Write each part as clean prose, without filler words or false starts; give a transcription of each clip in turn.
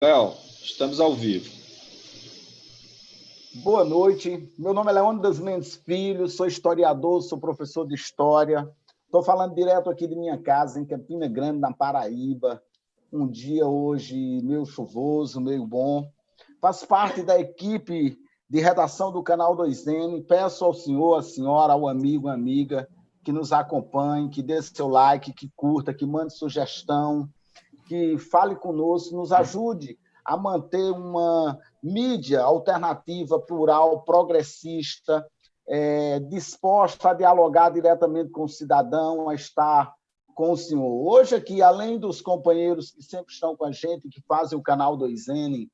Léo, estamos ao vivo. Boa noite, meu nome é Leônidas Mendes Filho, sou historiador, sou professor de História. Estou falando direto aqui de minha casa, em Campina Grande, na Paraíba. Um dia hoje meio chuvoso, meio bom. Faço parte da equipe de redação do Canal 2N. Peço ao senhor, à senhora, ao amigo, à amiga, que nos acompanhe, que dê seu like, que curta, que mande sugestão, que fale conosco, nos ajude a manter uma mídia alternativa, plural, progressista, disposta a dialogar diretamente com o cidadão, a estar com o senhor. Hoje aqui, além dos companheiros que sempre estão com a gente, que fazem o Canal 2N,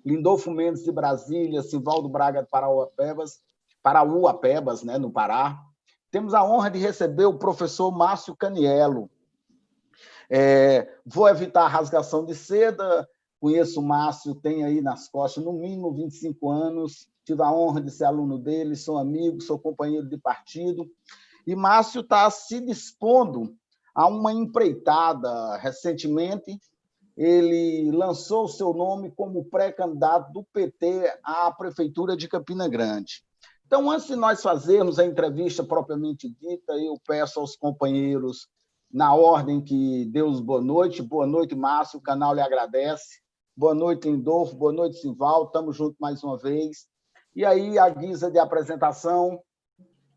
Lindolfo Mendes de Brasília, Sivaldo Braga de Parauapebas, né, no Pará, temos a honra de receber o professor Márcio Caniello. Vou evitar a rasgação de seda. Conheço o Márcio, tem aí nas costas no mínimo 25 anos, tive a honra de ser aluno dele, sou amigo, sou companheiro de partido. E Márcio está se dispondo a uma empreitada. Recentemente, ele lançou o seu nome como pré-candidato do PT à Prefeitura de Campina Grande. Então, antes de nós fazermos a entrevista propriamente dita, eu peço aos companheiros, na ordem que Deus, boa noite, Márcio, o canal lhe agradece. Boa noite, Lindolfo. Boa noite, Sivaldo. Estamos juntos mais uma vez. E aí, à guisa de apresentação,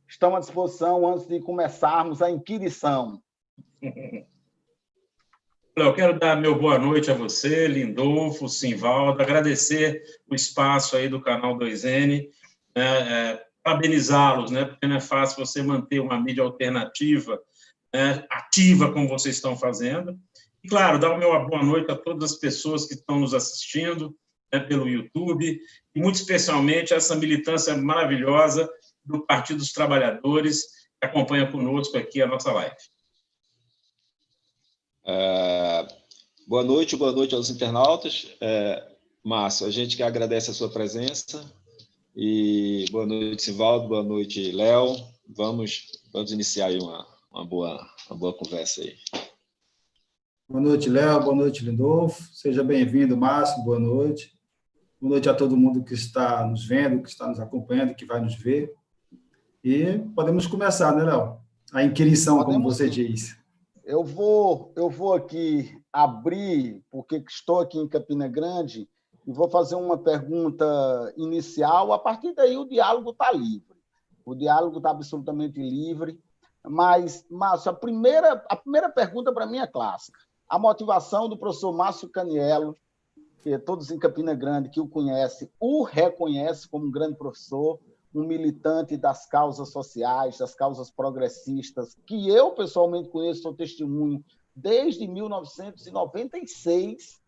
estão à disposição antes de começarmos a inquirição. Eu quero dar meu boa noite a você, Lindolfo, Sivaldo, agradecer o espaço aí do Canal 2N, parabenizá-los, né, porque não é fácil você manter uma mídia alternativa, ativa como vocês estão fazendo. E, claro, dar uma boa noite a todas as pessoas que estão nos assistindo, pelo YouTube, e muito especialmente essa militância maravilhosa do Partido dos Trabalhadores, que acompanha conosco aqui a nossa live. Boa noite aos internautas. Márcio, a gente que agradece a sua presença. E boa noite, Sivaldo, boa noite, Léo. Vamos iniciar aí uma boa conversa aí. Boa noite, Léo. Boa noite, Lindolfo. Seja bem-vindo, Márcio. Boa noite. Boa noite a todo mundo que está nos vendo, que está nos acompanhando, que vai nos ver. E podemos começar, né, Léo? A inquirição, como você diz. Eu vou aqui abrir, porque estou aqui em Campina Grande, e vou fazer uma pergunta inicial. A partir daí, o diálogo está livre. O diálogo está absolutamente livre. Mas, Márcio, a primeira pergunta para mim é clássica. A motivação do professor Márcio Caniello, que todos em Campina Grande que o conhecem, o reconhecem como um grande professor, um militante das causas sociais, das causas progressistas, que eu pessoalmente conheço, sou testemunho, desde 1996.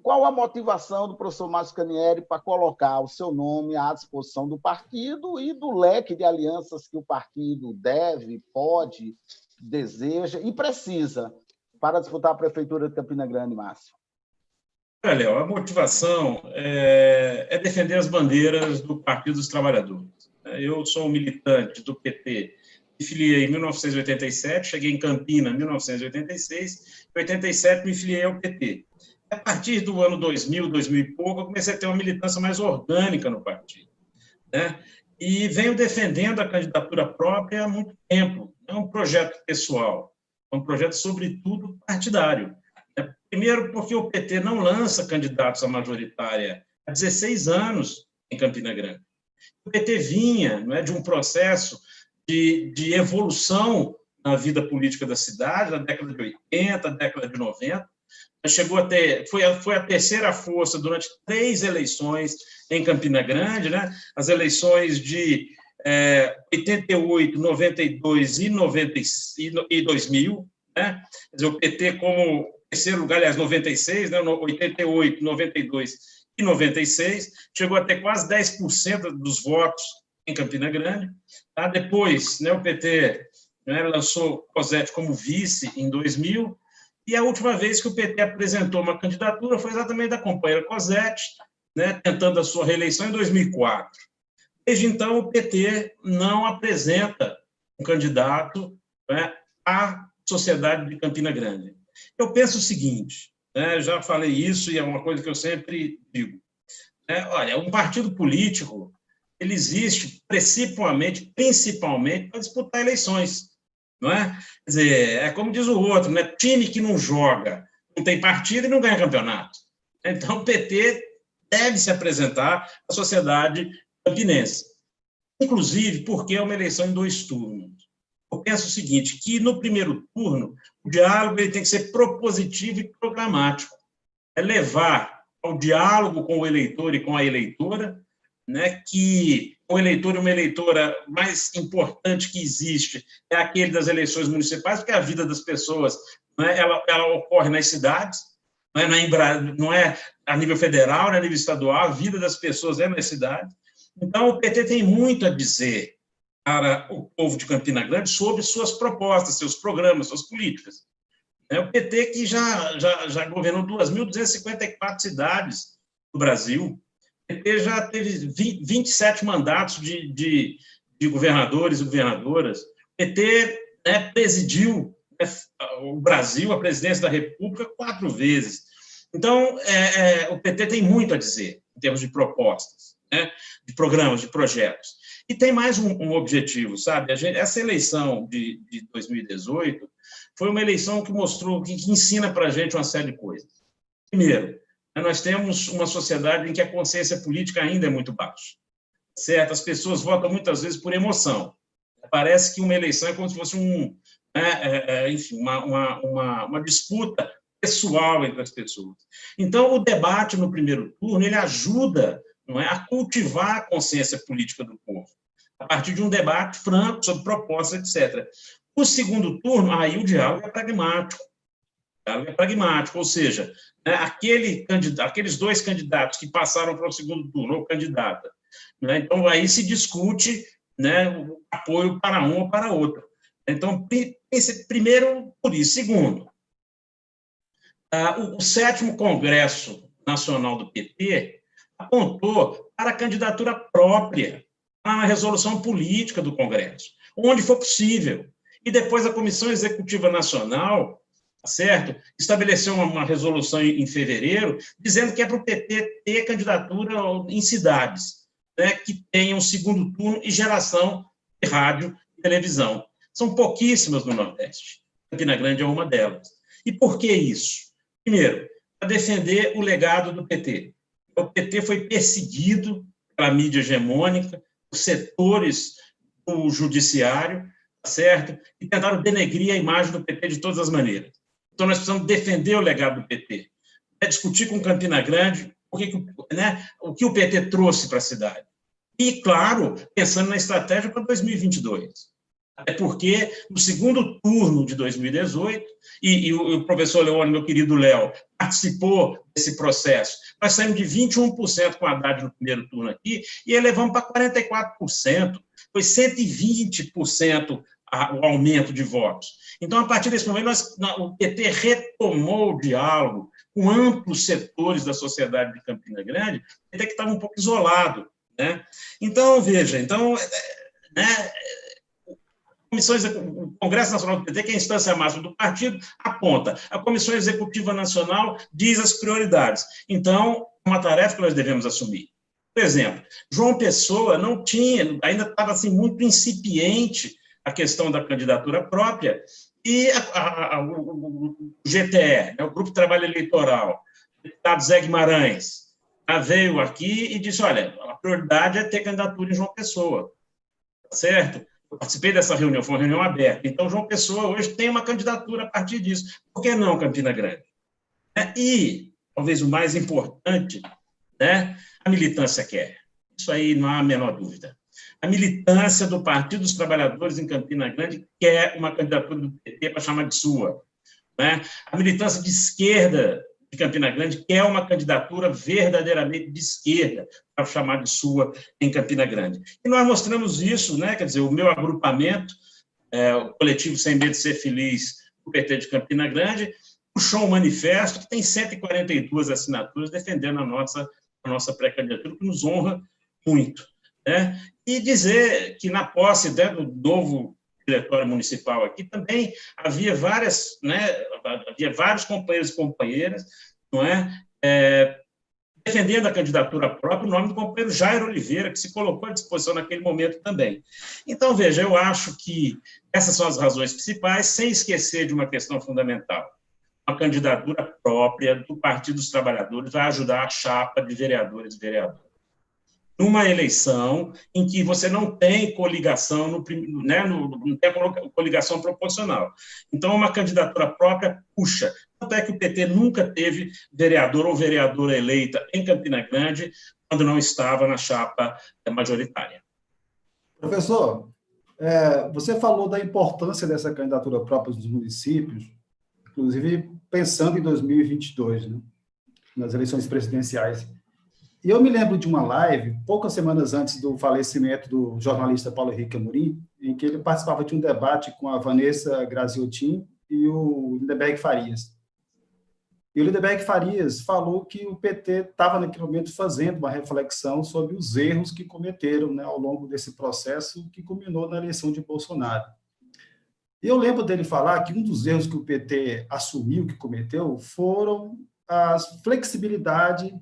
Qual a motivação do professor Márcio Caniello para colocar o seu nome à disposição do partido e do leque de alianças que o partido deve, pode, deseja e precisa para disputar a Prefeitura de Campina Grande, Márcio? Olha, Léo, a motivação é defender as bandeiras do Partido dos Trabalhadores. Eu sou um militante do PT, me filiei em 1987, cheguei em Campina em 1986, em 87 me filiei ao PT. A partir do ano 2000, 2000 e pouco, eu comecei a ter uma militância mais orgânica no partido, né? E venho defendendo a candidatura própria há muito tempo. É um projeto pessoal, é um projeto, sobretudo, partidário. Primeiro, porque o PT não lança candidatos à majoritária há 16 anos em Campina Grande. O PT vinha, não é, de um processo de evolução na vida política da cidade, na década de 80, década de 90. Chegou a ter, foi a terceira força durante 3 eleições em Campina Grande, né? As eleições de 88, 92 e 2000, né? Quer dizer, o PT como terceiro lugar, aliás, 96, né? 88, 92 e 96, chegou a ter quase 10% dos votos em Campina Grande. Tá? Depois, né, o PT, né, lançou Cosete como vice em 2000, e a última vez que o PT apresentou uma candidatura foi exatamente da companheira Cosete, né, tentando a sua reeleição em 2004. Desde então, o PT não apresenta um candidato, né, à sociedade de Campina Grande. Eu penso o seguinte, né? Já falei isso e é uma coisa que eu sempre digo. Olha, um partido político, ele existe principalmente para disputar eleições, não é? Quer dizer, é como diz o outro, né? Time que não joga, não tem partido e não ganha campeonato. Então, o PT deve se apresentar à sociedade campinense. Inclusive, porque é uma eleição em 2 turnos. Eu penso o seguinte, que no primeiro turno, o diálogo ele tem que ser propositivo e programático. É levar ao diálogo com o eleitor e com a eleitora, né, que o eleitor e uma eleitora mais importante que existe é aquele das eleições municipais, porque a vida das pessoas, né, ela ocorre nas cidades, não é a nível federal, não é a nível estadual, a vida das pessoas é nas cidades. Então, o PT tem muito a dizer para o povo de Campina Grande sobre suas propostas, seus programas, suas políticas. É o PT que já governou 2.254 cidades do Brasil. O PT já teve 27 mandatos de governadores e governadoras. O PT, né, presidiu, né, o Brasil, a presidência da República, 4 vezes. Então, o PT tem muito a dizer em termos de propostas, né, de programas, de projetos. E tem mais um objetivo, sabe? Essa eleição de 2018 foi uma eleição que mostrou, que ensina para a gente uma série de coisas. Primeiro, nós temos uma sociedade em que a consciência política ainda é muito baixa, certo? As pessoas votam muitas vezes por emoção. Parece que uma eleição é como se fosse enfim, uma disputa pessoal entre as pessoas. Então, o debate no primeiro turno, ele ajuda, não é, a cultivar a consciência política do povo, a partir de um debate franco sobre propostas, etc. O segundo turno, aí o diálogo é pragmático. O diálogo é pragmático, ou seja, né, aqueles 2 candidatos que passaram para o segundo turno, ou candidata, né, então aí se discute, né, o apoio para um ou para outro. Então, primeiro, por isso. Segundo, o 7º Congresso Nacional do PT apontou para a candidatura própria, para uma resolução política do Congresso, onde for possível. E depois a Comissão Executiva Nacional, certo, estabeleceu uma resolução em fevereiro, dizendo que é para o PT ter candidatura em cidades, né, que tenham segundo turno e geração de rádio e televisão. São pouquíssimas no Nordeste. Campina Grande é uma delas. E por que isso? Primeiro, para defender o legado do PT. O PT foi perseguido pela mídia hegemônica, por setores do judiciário, certo? E tentaram denegrir a imagem do PT de todas as maneiras. Então, nós precisamos defender o legado do PT. Discutir com Campina Grande o que o PT trouxe para a cidade. E, claro, pensando na estratégia para 2022. Até porque, no segundo turno de 2018, e o professor Leone, meu querido Léo, participou desse processo, nós saímos de 21% com a Haddad no primeiro turno aqui, e elevamos para 44%. Foi 120% o aumento de votos. Então, a partir desse momento, o PT retomou o diálogo com amplos setores da sociedade de Campina Grande, até que estava um pouco isolado, né? Então, veja, né, o Congresso Nacional do PT, que é a instância máxima do partido, aponta. A Comissão Executiva Nacional diz as prioridades. Então, é uma tarefa que nós devemos assumir. Por exemplo, João Pessoa não tinha, ainda estava assim, muito incipiente a questão da candidatura própria, e o GTE, né, o Grupo de Trabalho Eleitoral, o deputado Zé Guimarães, veio aqui e disse, olha, a prioridade é ter candidatura em João Pessoa, certo? Eu participei dessa reunião, foi uma reunião aberta. Então, João Pessoa hoje tem uma candidatura a partir disso. Por que não Campina Grande? E, talvez o mais importante, né, a militância quer. Isso aí não há a menor dúvida. A militância do Partido dos Trabalhadores em Campina Grande quer uma candidatura do PT para chamar de sua, né? A militância de esquerda de Campina Grande quer uma candidatura verdadeiramente de esquerda para chamar de sua em Campina Grande. E nós mostramos isso, né? Quer dizer, o meu agrupamento, o coletivo Sem Medo de Ser Feliz, do PT de Campina Grande, puxou um manifesto que tem 142 assinaturas defendendo a nossa pré-candidatura, que nos honra muito, né? E dizer que, na posse, né, do novo diretório municipal aqui, também havia várias, né, havia vários companheiros e companheiras, não é, defendendo a candidatura própria, o nome do companheiro Jairo Oliveira, que se colocou à disposição naquele momento também. Então, veja, eu acho que essas são as razões principais, sem esquecer de uma questão fundamental. Uma candidatura própria do Partido dos Trabalhadores vai ajudar a chapa de vereadores e vereadoras. Numa eleição em que você não tem coligação, não tem coligação proporcional. Então, uma candidatura própria puxa. Tanto é que o PT nunca teve vereador ou vereadora eleita em Campina Grande quando não estava na chapa majoritária. Professor, você falou da importância dessa candidatura própria dos municípios, inclusive pensando em 2022, né, nas eleições presidenciais. E eu me lembro de uma live, poucas semanas antes do falecimento do jornalista Paulo Henrique Amorim, em que ele participava de um debate com a Vanessa Graziotin e o Lindeberg Farias. E o Lindeberg Farias falou que o PT estava, naquele momento, fazendo uma reflexão sobre os erros que cometeram, né, ao longo desse processo que culminou na eleição de Bolsonaro. E eu lembro dele falar que um dos erros que o PT assumiu, que cometeu, foram a flexibilidade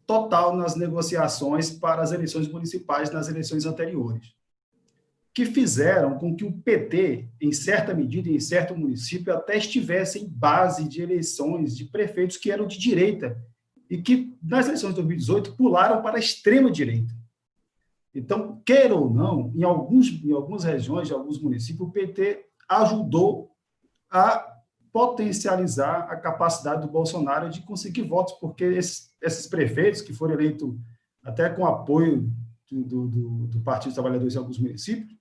total nas negociações para as eleições municipais nas eleições anteriores, que fizeram com que o PT, em certa medida, em certo município, até estivesse em base de eleições de prefeitos que eram de direita e que, nas eleições de 2018, pularam para a extrema-direita. Então, queira ou não, em algumas regiões, em alguns municípios, o PT ajudou a potencializar a capacidade do Bolsonaro de conseguir votos, porque esses prefeitos que foram eleitos até com apoio do Partido dos Trabalhadores em alguns municípios,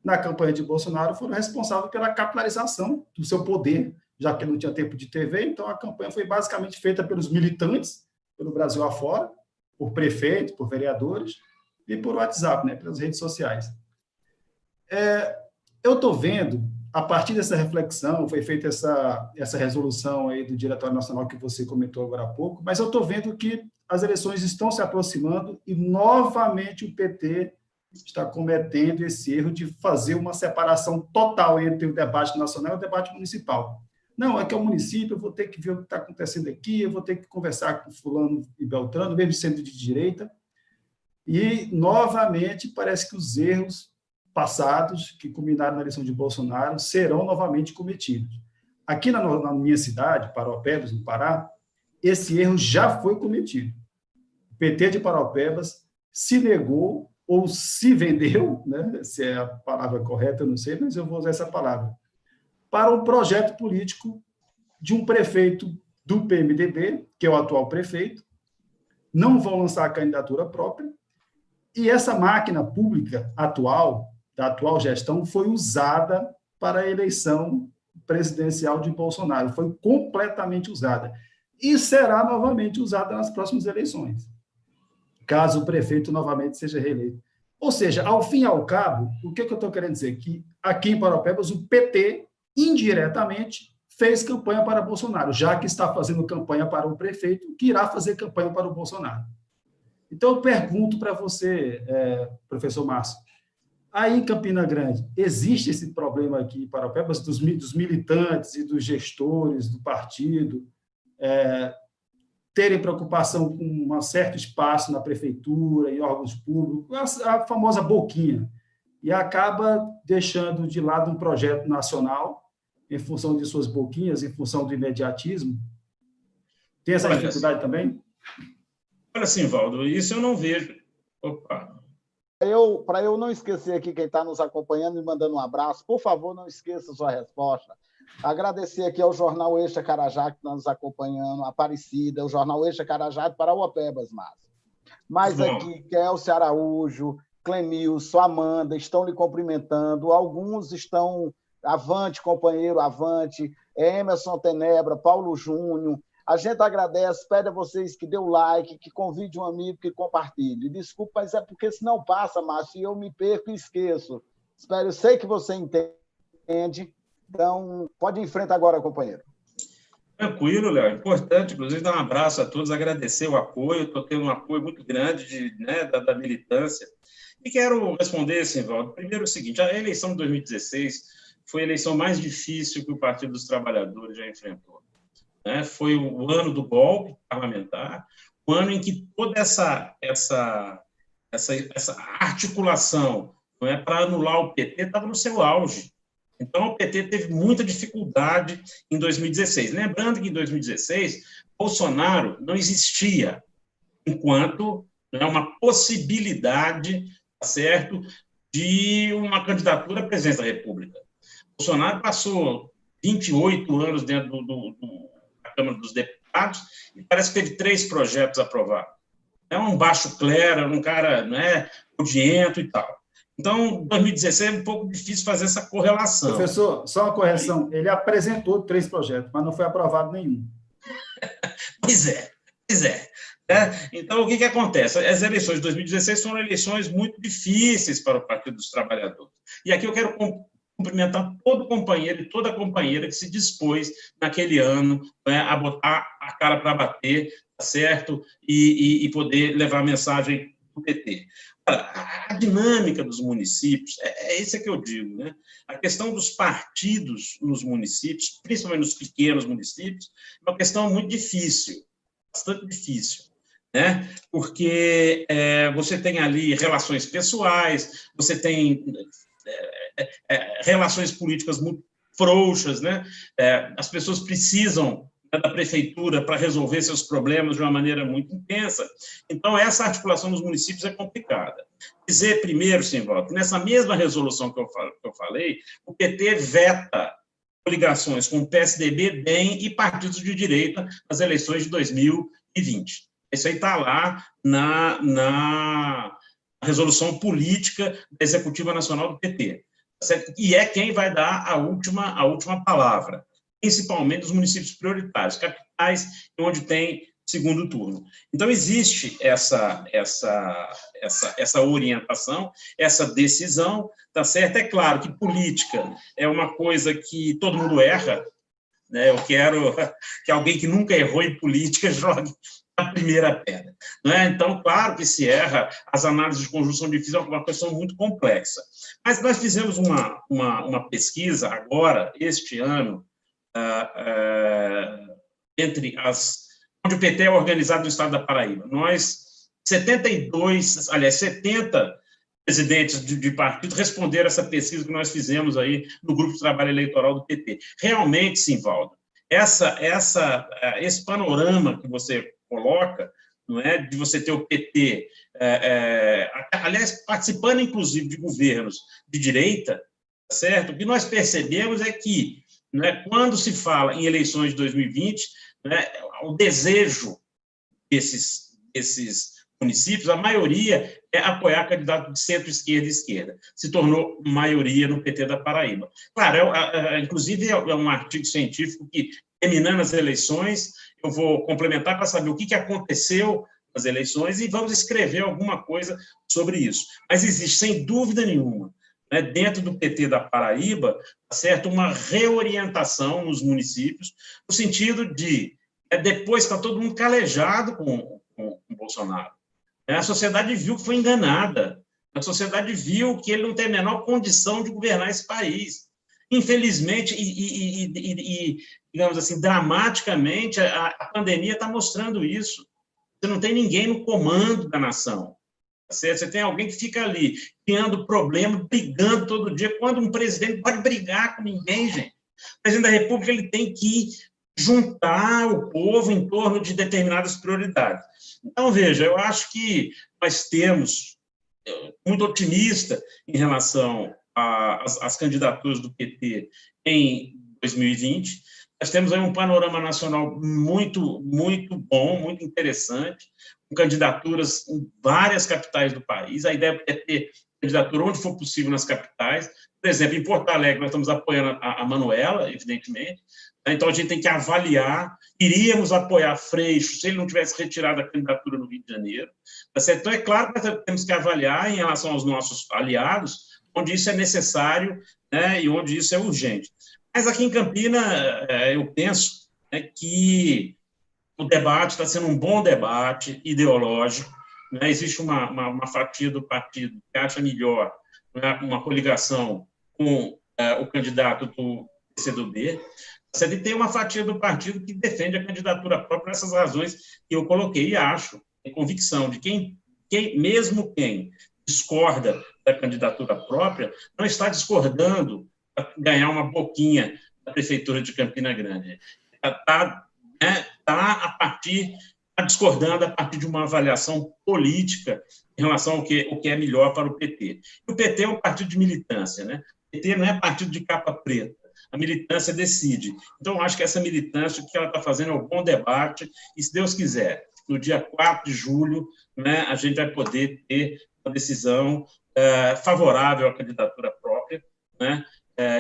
na campanha de Bolsonaro, foram responsáveis pela capitalização do seu poder, já que não tinha tempo de TV, então a campanha foi basicamente feita pelos militantes, pelo Brasil afora, por prefeitos, por vereadores, e por WhatsApp, né, pelas redes sociais. Eu estou vendo, a partir dessa reflexão, foi feita essa resolução aí do Diretório Nacional que você comentou agora há pouco, mas eu estou vendo que as eleições estão se aproximando e, novamente, o PT está cometendo esse erro de fazer uma separação total entre o debate nacional e o debate municipal. Não, é que é o município, eu vou ter que ver o que está acontecendo aqui, eu vou ter que conversar com fulano e beltrano, mesmo sendo de direita, e, novamente, parece que os erros passados, que culminaram na eleição de Bolsonaro, serão novamente cometidos. Aqui na minha cidade, Paraupebas, no Pará, esse erro já foi cometido. O PT de Paraupebas se negou ou se vendeu, né, se é a palavra correta, eu não sei, mas eu vou usar essa palavra, para um projeto político de um prefeito do PMDB, que é o atual prefeito, não vão lançar a candidatura própria, e essa máquina pública atual, da atual gestão, foi usada para a eleição presidencial de Bolsonaro, foi completamente usada, e será novamente usada nas próximas eleições, caso o prefeito novamente seja reeleito. Ou seja, ao fim e ao cabo, o que eu estou querendo dizer? Que aqui em Paraupebas, o PT, indiretamente, fez campanha para Bolsonaro, já que está fazendo campanha para o prefeito, que irá fazer campanha para o Bolsonaro. Então, eu pergunto para você, professor Márcio, aí em Campina Grande, existe esse problema aqui em Paraupebas dos militantes e dos gestores do partido terem preocupação com um certo espaço na prefeitura e órgãos públicos, a famosa boquinha, e acaba deixando de lado um projeto nacional em função de suas boquinhas, em função do imediatismo? Tem essa dificuldade também? Olha assim, Valdo, isso eu não vejo. Opa! Para eu não esquecer aqui quem está nos acompanhando e mandando um abraço, por favor, não esqueça a sua resposta. Agradecer aqui ao Jornal Extra Carajá, que está nos acompanhando, Aparecida, o Jornal Extra Carajá de Parauapebas, Márcio. Mas aqui, Kélcio Araújo, Clemilson, Amanda, estão lhe cumprimentando, alguns estão, avante, companheiro, avante, Emerson Tenebra, Paulo Júnior. A gente agradece, pede a vocês que dê o like, que convide um amigo, que compartilhe. Desculpa, mas é porque senão passa, Márcio, e eu me perco e esqueço. Eu sei que você entende, então pode ir em frente agora, companheiro. Tranquilo, Léo. É importante, inclusive, dar um abraço a todos, agradecer o apoio. Estou tendo um apoio muito grande da militância. E quero responder, Simvaldo, primeiro o seguinte, a eleição de 2016 foi a eleição mais difícil que o Partido dos Trabalhadores já enfrentou. Né? Foi o ano do golpe parlamentar, o ano em que toda essa articulação, não é, para anular o PT estava no seu auge. Então, o PT teve muita dificuldade em 2016. Lembrando que em 2016, Bolsonaro não existia enquanto, né, uma possibilidade, tá certo, de uma candidatura à presidência da República. Bolsonaro passou 28 anos dentro da Câmara dos Deputados e parece que teve 3 projetos aprovados. É um baixo clero, um cara, né, odiento e tal. Então, 2016 é um pouco difícil fazer essa correlação. Professor, só uma correção. Ele apresentou 3 projetos, mas não foi aprovado nenhum. Pois é. Então, o que acontece? As eleições de 2016 foram eleições muito difíceis para o Partido dos Trabalhadores. E aqui eu quero cumprimentar todo companheiro e toda companheira que se dispôs, naquele ano, né, a botar a cara para bater, tá certo? E poder levar a mensagem do PT. A dinâmica dos municípios, é isso que eu digo, né? A questão dos partidos nos municípios, principalmente nos pequenos municípios, é uma questão muito difícil, bastante difícil, né? Porque você tem ali relações pessoais, você tem relações políticas muito frouxas, né? As pessoas precisam da prefeitura para resolver seus problemas de uma maneira muito intensa. Então, essa articulação nos municípios é complicada. Dizer primeiro, Simvaldo, que nessa mesma resolução que eu falei, o PT veta coligações com o PSDB, DEM e partidos de direita nas eleições de 2020. Isso aí está lá na resolução política da Executiva Nacional do PT. Certo? E é quem vai dar a última palavra, principalmente dos municípios prioritários, capitais, onde tem segundo turno. Então, existe essa orientação, essa decisão, tá certo? É claro que política é uma coisa que todo mundo erra, né? Eu quero que alguém que nunca errou em política jogue a primeira pedra. Não é? Então, claro que se erra, as análises de conjunção difícil é uma questão muito complexa. Mas nós fizemos uma pesquisa agora, este ano, entre onde o PT é organizado no estado da Paraíba. Nós, 70 presidentes de partido responderam essa pesquisa que nós fizemos aí no Grupo de Trabalho Eleitoral do PT. Realmente, Simvaldo, esse panorama que você coloca, não é, de você ter o PT, aliás, participando, inclusive, de governos de direita, certo? O que nós percebemos é que, né, quando se fala em eleições de 2020, né, o desejo desses municípios, a maioria é apoiar candidato de centro-esquerda e esquerda. Se tornou maioria no PT da Paraíba. Claro, inclusive é um artigo científico que, terminando as eleições, eu vou complementar para saber o que aconteceu nas eleições e vamos escrever alguma coisa sobre isso. Mas existe, sem dúvida nenhuma, né, dentro do PT da Paraíba, certo, uma reorientação nos municípios, no sentido de, depois está todo mundo calejado com o Bolsonaro. A sociedade viu que foi enganada, a sociedade viu que ele não tem a menor condição de governar esse país. Infelizmente, digamos assim, dramaticamente, a pandemia está mostrando isso. Você não tem ninguém no comando da nação. Você tem alguém que fica ali, criando problema, brigando todo dia, quando um presidente não pode brigar com ninguém, gente. O presidente da República ele tem que juntar o povo em torno de determinadas prioridades. Então, veja, eu acho que nós temos, muito otimista em relação às candidaturas do PT em 2020, nós temos aí um panorama nacional muito, muito bom, muito interessante, com candidaturas em várias capitais do país. A ideia é ter candidatura onde for possível nas capitais. Por exemplo, em Porto Alegre, nós estamos apoiando a Manuela, evidentemente. Então, a gente tem que avaliar. Iríamos apoiar Freixo se ele não tivesse retirado a candidatura no Rio de Janeiro. Então, é claro que nós temos que avaliar em relação aos nossos aliados, onde isso é necessário, né, e onde isso é urgente. Mas aqui em Campinas, eu penso, né, que o debate está sendo um bom debate ideológico, né, existe uma fatia do partido que acha melhor, né, uma coligação com o candidato do PCdoB. Você tem uma fatia do partido que defende a candidatura própria por essas razões que eu coloquei e acho, em convicção de mesmo quem discorda da candidatura própria, não está discordando para ganhar uma boquinha da Prefeitura de Campina Grande. Está discordando a partir de uma avaliação política em relação ao que é melhor para o PT. O PT é um partido de militância, né? O PT não é partido de capa preta. A militância decide. Então, eu acho que essa militância, o que ela está fazendo é um bom debate, e, se Deus quiser, no dia 4 de julho, né, a gente vai poder ter uma decisão favorável à candidatura própria, né,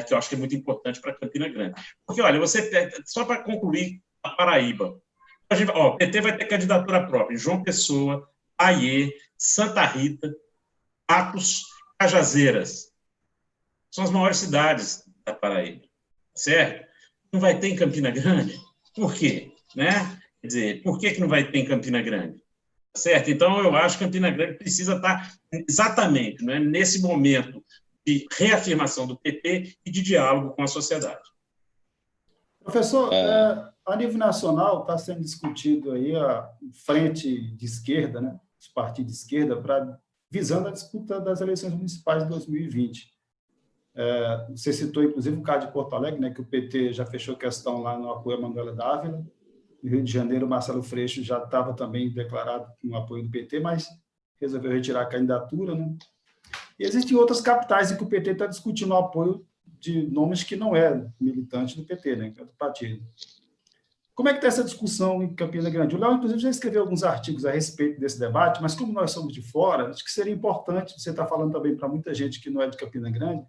que eu acho que é muito importante para Campina Grande. Porque, olha, só para concluir a Paraíba, o PT vai ter candidatura própria em João Pessoa, Aiê, Santa Rita, Patos, Cajazeiras. São as maiores cidades da Paraíba, certo? Não vai ter em Campina Grande? Por quê? Né? Quer dizer, por que não vai ter em Campina Grande? Certo? Então, eu acho que Campina Grande precisa estar exatamente, né, nesse momento de reafirmação do PT e de diálogo com a sociedade. Professor, a nível nacional está sendo discutido aí a frente de esquerda, né, os partidos de esquerda, visando a disputa das eleições municipais de 2020. Você citou, inclusive, o caso de Porto Alegre, né, que o PT já fechou questão lá no apoio a Manuela Dávila. No Rio de Janeiro, o Marcelo Freixo já estava também declarado com o apoio do PT, mas resolveu retirar a candidatura, né? E existem outras capitais em que o PT está discutindo o apoio de nomes que não é militante do PT, né, que é do partido. Como é que está essa discussão em Campina Grande? O Léo, inclusive, já escreveu alguns artigos a respeito desse debate, mas como nós somos de fora, acho que seria importante, você está falando também para muita gente que não é de Campina Grande,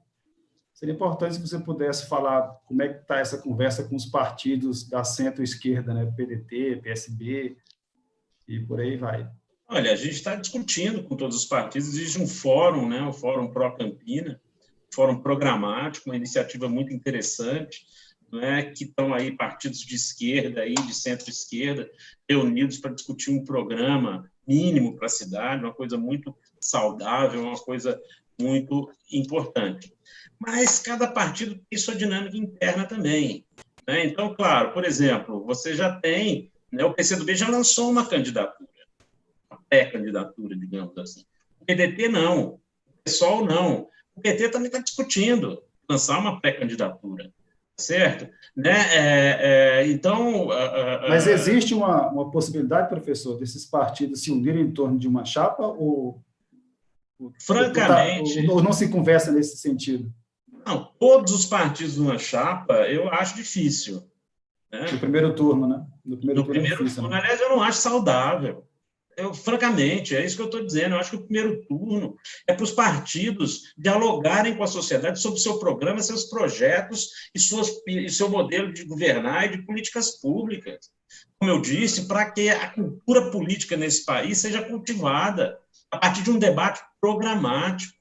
seria importante se você pudesse falar como é que está essa conversa com os partidos da centro-esquerda, né? PDT, PSB, e por aí vai. Olha, a gente está discutindo com todos os partidos, existe um fórum, né? O Fórum Pro Campina, fórum programático, uma iniciativa muito interessante, né? Que estão aí partidos de esquerda, e de centro-esquerda, reunidos para discutir um programa mínimo para a cidade, uma coisa muito saudável, uma coisa muito importante. Mas cada partido tem sua dinâmica interna também, né? Então, claro, por exemplo, você já tem, né, o PCdoB já lançou uma candidatura, uma pré-candidatura, digamos assim. O PDT não, o PSOL não. O PT também está discutindo lançar uma pré-candidatura, certo? Né? Então... Mas existe uma possibilidade, professor, desses partidos se unirem em torno de uma chapa ou francamente... Ou não se conversa nesse sentido? Não, todos os partidos numa chapa, eu acho difícil. Né? No primeiro turno, né? No primeiro turno, né? Aliás, eu não acho saudável. Francamente, é isso que eu estou dizendo. Eu acho que o primeiro turno é para os partidos dialogarem com a sociedade sobre o seu programa, seus projetos e seu modelo de governar e de políticas públicas. Como eu disse, para que a cultura política nesse país seja cultivada a partir de um debate programático.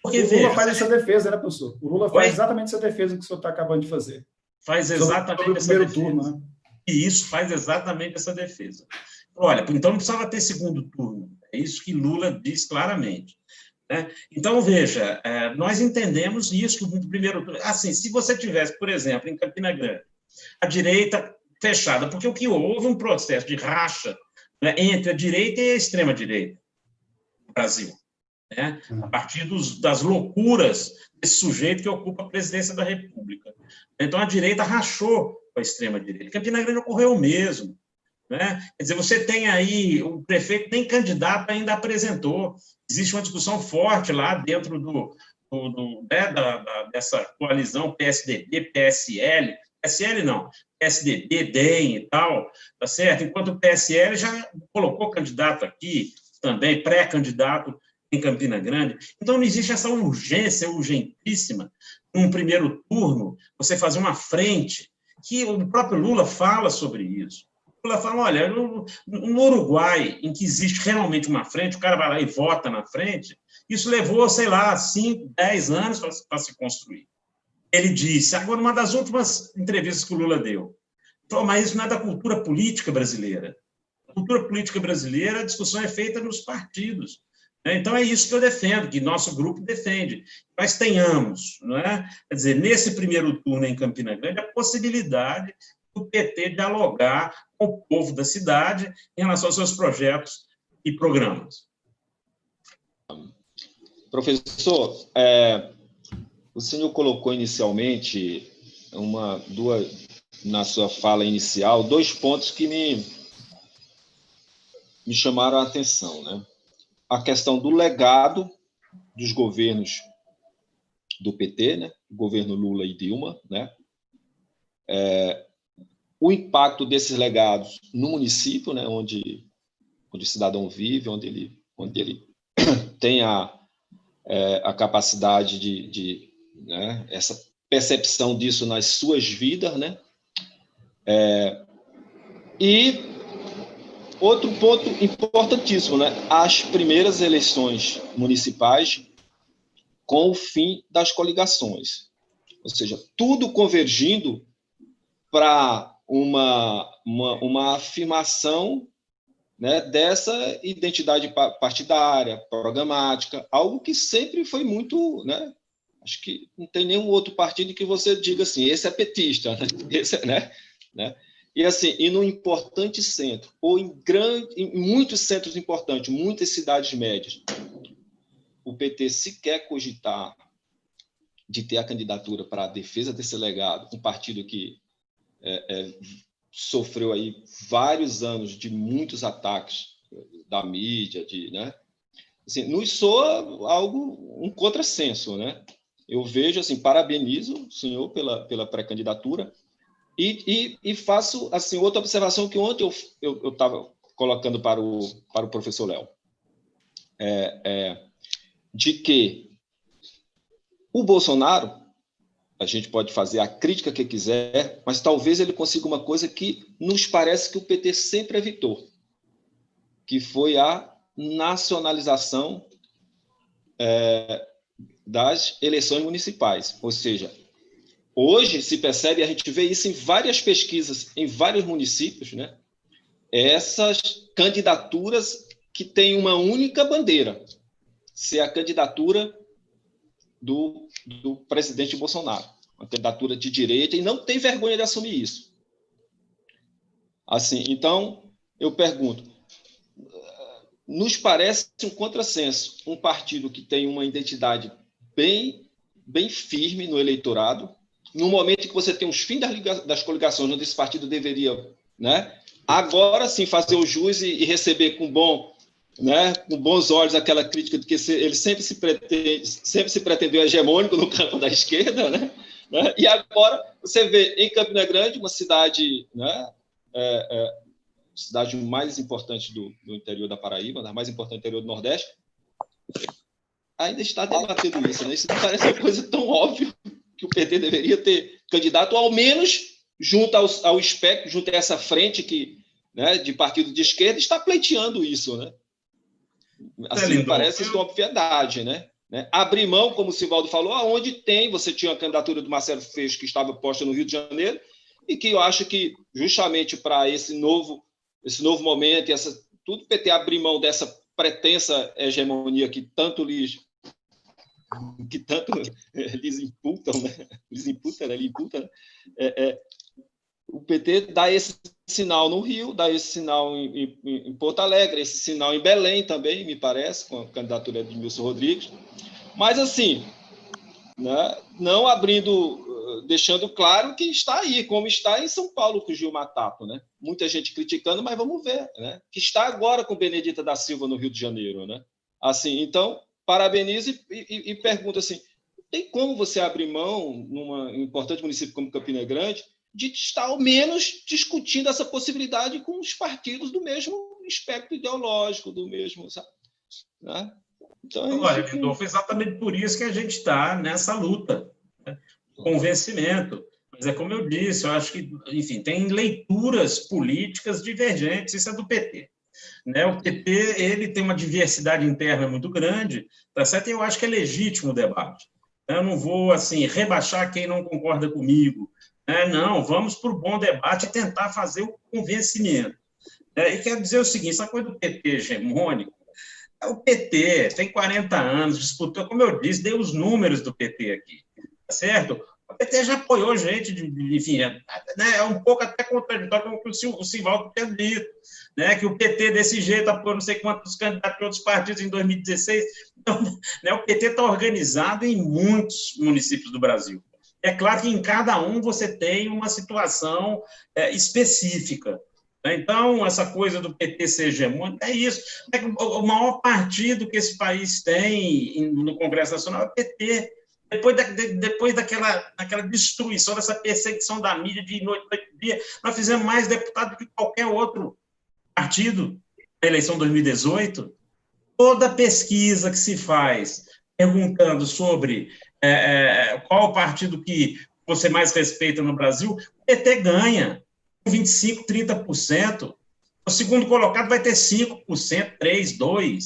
Porque, o Lula faz essa defesa, né, professor? O Lula faz exatamente essa defesa que o senhor está acabando de fazer. Faz exatamente sobre essa defesa. Turno, né? E isso faz exatamente essa defesa. Olha, então não precisava ter segundo turno. É isso que Lula diz claramente. Né? Então, veja, nós entendemos isso, que o primeiro turno... Assim, se você tivesse, por exemplo, em Campina Grande, a direita fechada, porque o que houve um processo de racha, né, entre a direita e a extrema-direita no Brasil. Né? A partir das loucuras desse sujeito que ocupa a presidência da República. Então, a direita rachou com a extrema-direita. Campina Grande ocorreu o mesmo. Né? Quer dizer, você tem aí, o prefeito nem candidato ainda apresentou. Existe uma discussão forte lá dentro dessa coalizão PSDB, PSL, PSL não, PSDB, DEM e tal, tá certo? Enquanto o PSL já colocou candidato aqui, também pré-candidato em Campina Grande. Então, não existe essa urgência urgentíssima, num primeiro turno, você fazer uma frente, que o próprio Lula fala sobre isso. O Lula fala, olha, no Uruguai, em que existe realmente uma frente, o cara vai lá e vota na frente, isso levou, sei lá, 5, 10 anos para se construir. Ele disse, agora, uma das últimas entrevistas que o Lula deu, falou, mas isso não é da cultura política brasileira. A cultura política brasileira, a discussão é feita nos partidos. Então, é isso que eu defendo, que nosso grupo defende. Nós tenhamos, não é? Quer dizer, nesse primeiro turno em Campina Grande, a possibilidade do PT dialogar com o povo da cidade em relação aos seus projetos e programas. Professor, o senhor colocou inicialmente na sua fala inicial, 2 pontos que me chamaram a atenção, né? A questão do legado dos governos do PT, né? O governo Lula e Dilma, né? O impacto desses legados no município, né? Onde o cidadão vive, onde ele tem a capacidade de né? Essa percepção disso nas suas vidas, né? E outro ponto importantíssimo, né? As primeiras eleições municipais com o fim das coligações. Ou seja, tudo convergindo para uma afirmação, né, dessa identidade partidária, programática, algo que sempre foi muito... Né? Acho que não tem nenhum outro partido que você diga assim, esse é petista, né? Esse, né? E assim, e num importante centro, ou em muitos centros importantes, muitas cidades médias, o PT sequer cogitar de ter a candidatura para a defesa desse legado, um partido que sofreu aí vários anos de muitos ataques da mídia, né? Assim, nos soa um contrassenso, né? Eu vejo, assim, parabenizo o senhor pela pré-candidatura, e faço assim outra observação que ontem eu estava colocando para o professor Léo, de que o Bolsonaro, a gente pode fazer a crítica que quiser, mas talvez ele consiga uma coisa que nos parece que o PT sempre evitou, que foi a nacionalização das eleições municipais. Ou seja, hoje se percebe, a gente vê isso em várias pesquisas, em vários municípios, né? Essas candidaturas que têm uma única bandeira, ser a candidatura do presidente Bolsonaro, uma candidatura de direita, e não tem vergonha de assumir isso. Assim, então, eu pergunto, nos parece um contrassenso um partido que tem uma identidade bem firme no eleitorado, no momento em que você tem os fins das coligações, onde esse partido deveria, né, agora sim fazer o jus e receber com bons olhos aquela crítica de que ele sempre se pretendeu hegemônico no campo da esquerda, né? E agora você vê em Campina Grande, uma cidade, né, cidade mais importante do interior da Paraíba, a mais importante do interior do Nordeste, ainda está debatendo isso, né? Isso não parece uma coisa tão óbvia que o PT deveria ter candidato, ao menos junto ao espectro, junto a essa frente que, né, de partido de esquerda, está pleiteando isso, né? Assim, parece isso uma obviedade, né? Abrir mão, como o Sivaldo falou, aonde você tinha a candidatura do Marcelo Freixo, que estava posta no Rio de Janeiro, e que eu acho que, justamente para esse novo momento, tudo o PT abrir mão dessa pretensa hegemonia que tanto lhes imputam, né? O PT dá esse sinal no Rio, dá esse sinal em Porto Alegre, esse sinal em Belém também, me parece, com a candidatura de Edmilson Rodrigues. Mas, assim, né, não deixando claro que está aí, como está em São Paulo com o Gilmar Tato, né? Muita gente criticando, mas vamos ver, né? Que está agora com Benedita da Silva no Rio de Janeiro, né? Assim, então, parabenizo e pergunto assim, tem como você abrir mão, num importante município como Campina Grande, de estar, ao menos, discutindo essa possibilidade com os partidos do mesmo espectro ideológico, do mesmo, sabe? Né? Então, Lindolfo, exatamente por isso que a gente está nessa luta, né? Convencimento. Mas é como eu disse, eu acho que, enfim, tem leituras políticas divergentes, isso é do PT. Né? O PT ele tem uma diversidade interna muito grande, tá certo? E eu acho que é legítimo o debate. Eu não vou assim rebaixar quem não concorda comigo. Não, vamos para o bom debate e tentar fazer o convencimento. E quero dizer o seguinte, essa coisa do PT hegemônico, o PT tem 40 anos, disputou, como eu disse, dei os números do PT aqui, tá certo? O PT já apoiou gente, enfim, né, é um pouco até contraditório com o que o Sivaldo tinha dito, né, que o PT desse jeito apoiou não sei quantos candidatos de outros partidos em 2016. Então, né, o PT está organizado em muitos municípios do Brasil. É claro que em cada um você tem uma situação específica. Então, essa coisa do PT ser hegemônico é isso. O maior partido que esse país tem no Congresso Nacional é o PT. Depois daquela destruição, dessa perseguição da mídia de noite para dia, nós fizemos mais deputado do que qualquer outro partido na eleição de 2018. Toda pesquisa que se faz perguntando sobre qual o partido que você mais respeita no Brasil, o PT ganha. 25%, 30%. O segundo colocado vai ter 5%, 3%, 2%.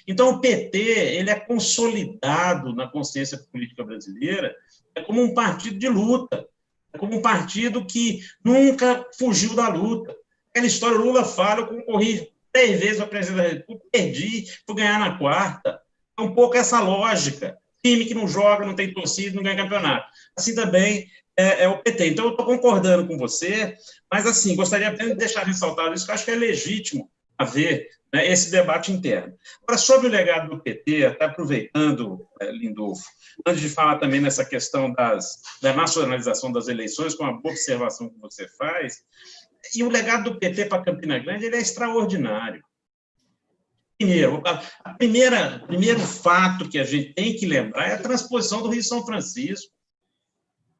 Então, o PT ele é consolidado na consciência política brasileira como um partido de luta, como um partido que nunca fugiu da luta. Aquela história, o Lula fala, eu concorri 3 vezes ao presidente da República, perdi, fui ganhar na 4ª. É um pouco essa lógica. Time que não joga, não tem torcida, não ganha campeonato. Assim também é o PT. Então, eu estou concordando com você, mas, assim, gostaria apenas de deixar ressaltado isso, que eu acho que é legítimo haver, né, esse debate interno. Agora, sobre o legado do PT, até aproveitando, Lindolfo, antes de falar também nessa questão da nacionalização das eleições, com a boa observação que você faz, e o legado do PT para Campina Grande ele é extraordinário. Primeiro, primeiro fato que a gente tem que lembrar é a transposição do Rio São Francisco.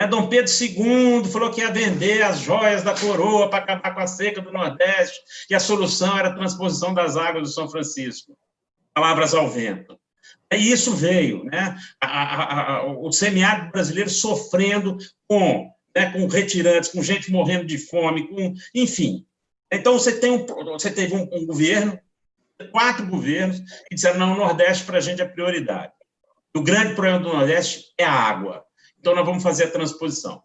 Dom Pedro II falou que ia vender as joias da coroa para acabar com a seca do Nordeste, e a solução era a transposição das águas do São Francisco. Palavras ao vento. E isso veio, né? O semiárido brasileiro sofrendo com retirantes, com gente morrendo de fome, enfim. Então, você teve um governo, 4 governos, que disseram, não, o Nordeste para a gente é prioridade. O grande problema do Nordeste é a água. Então, nós vamos fazer a transposição.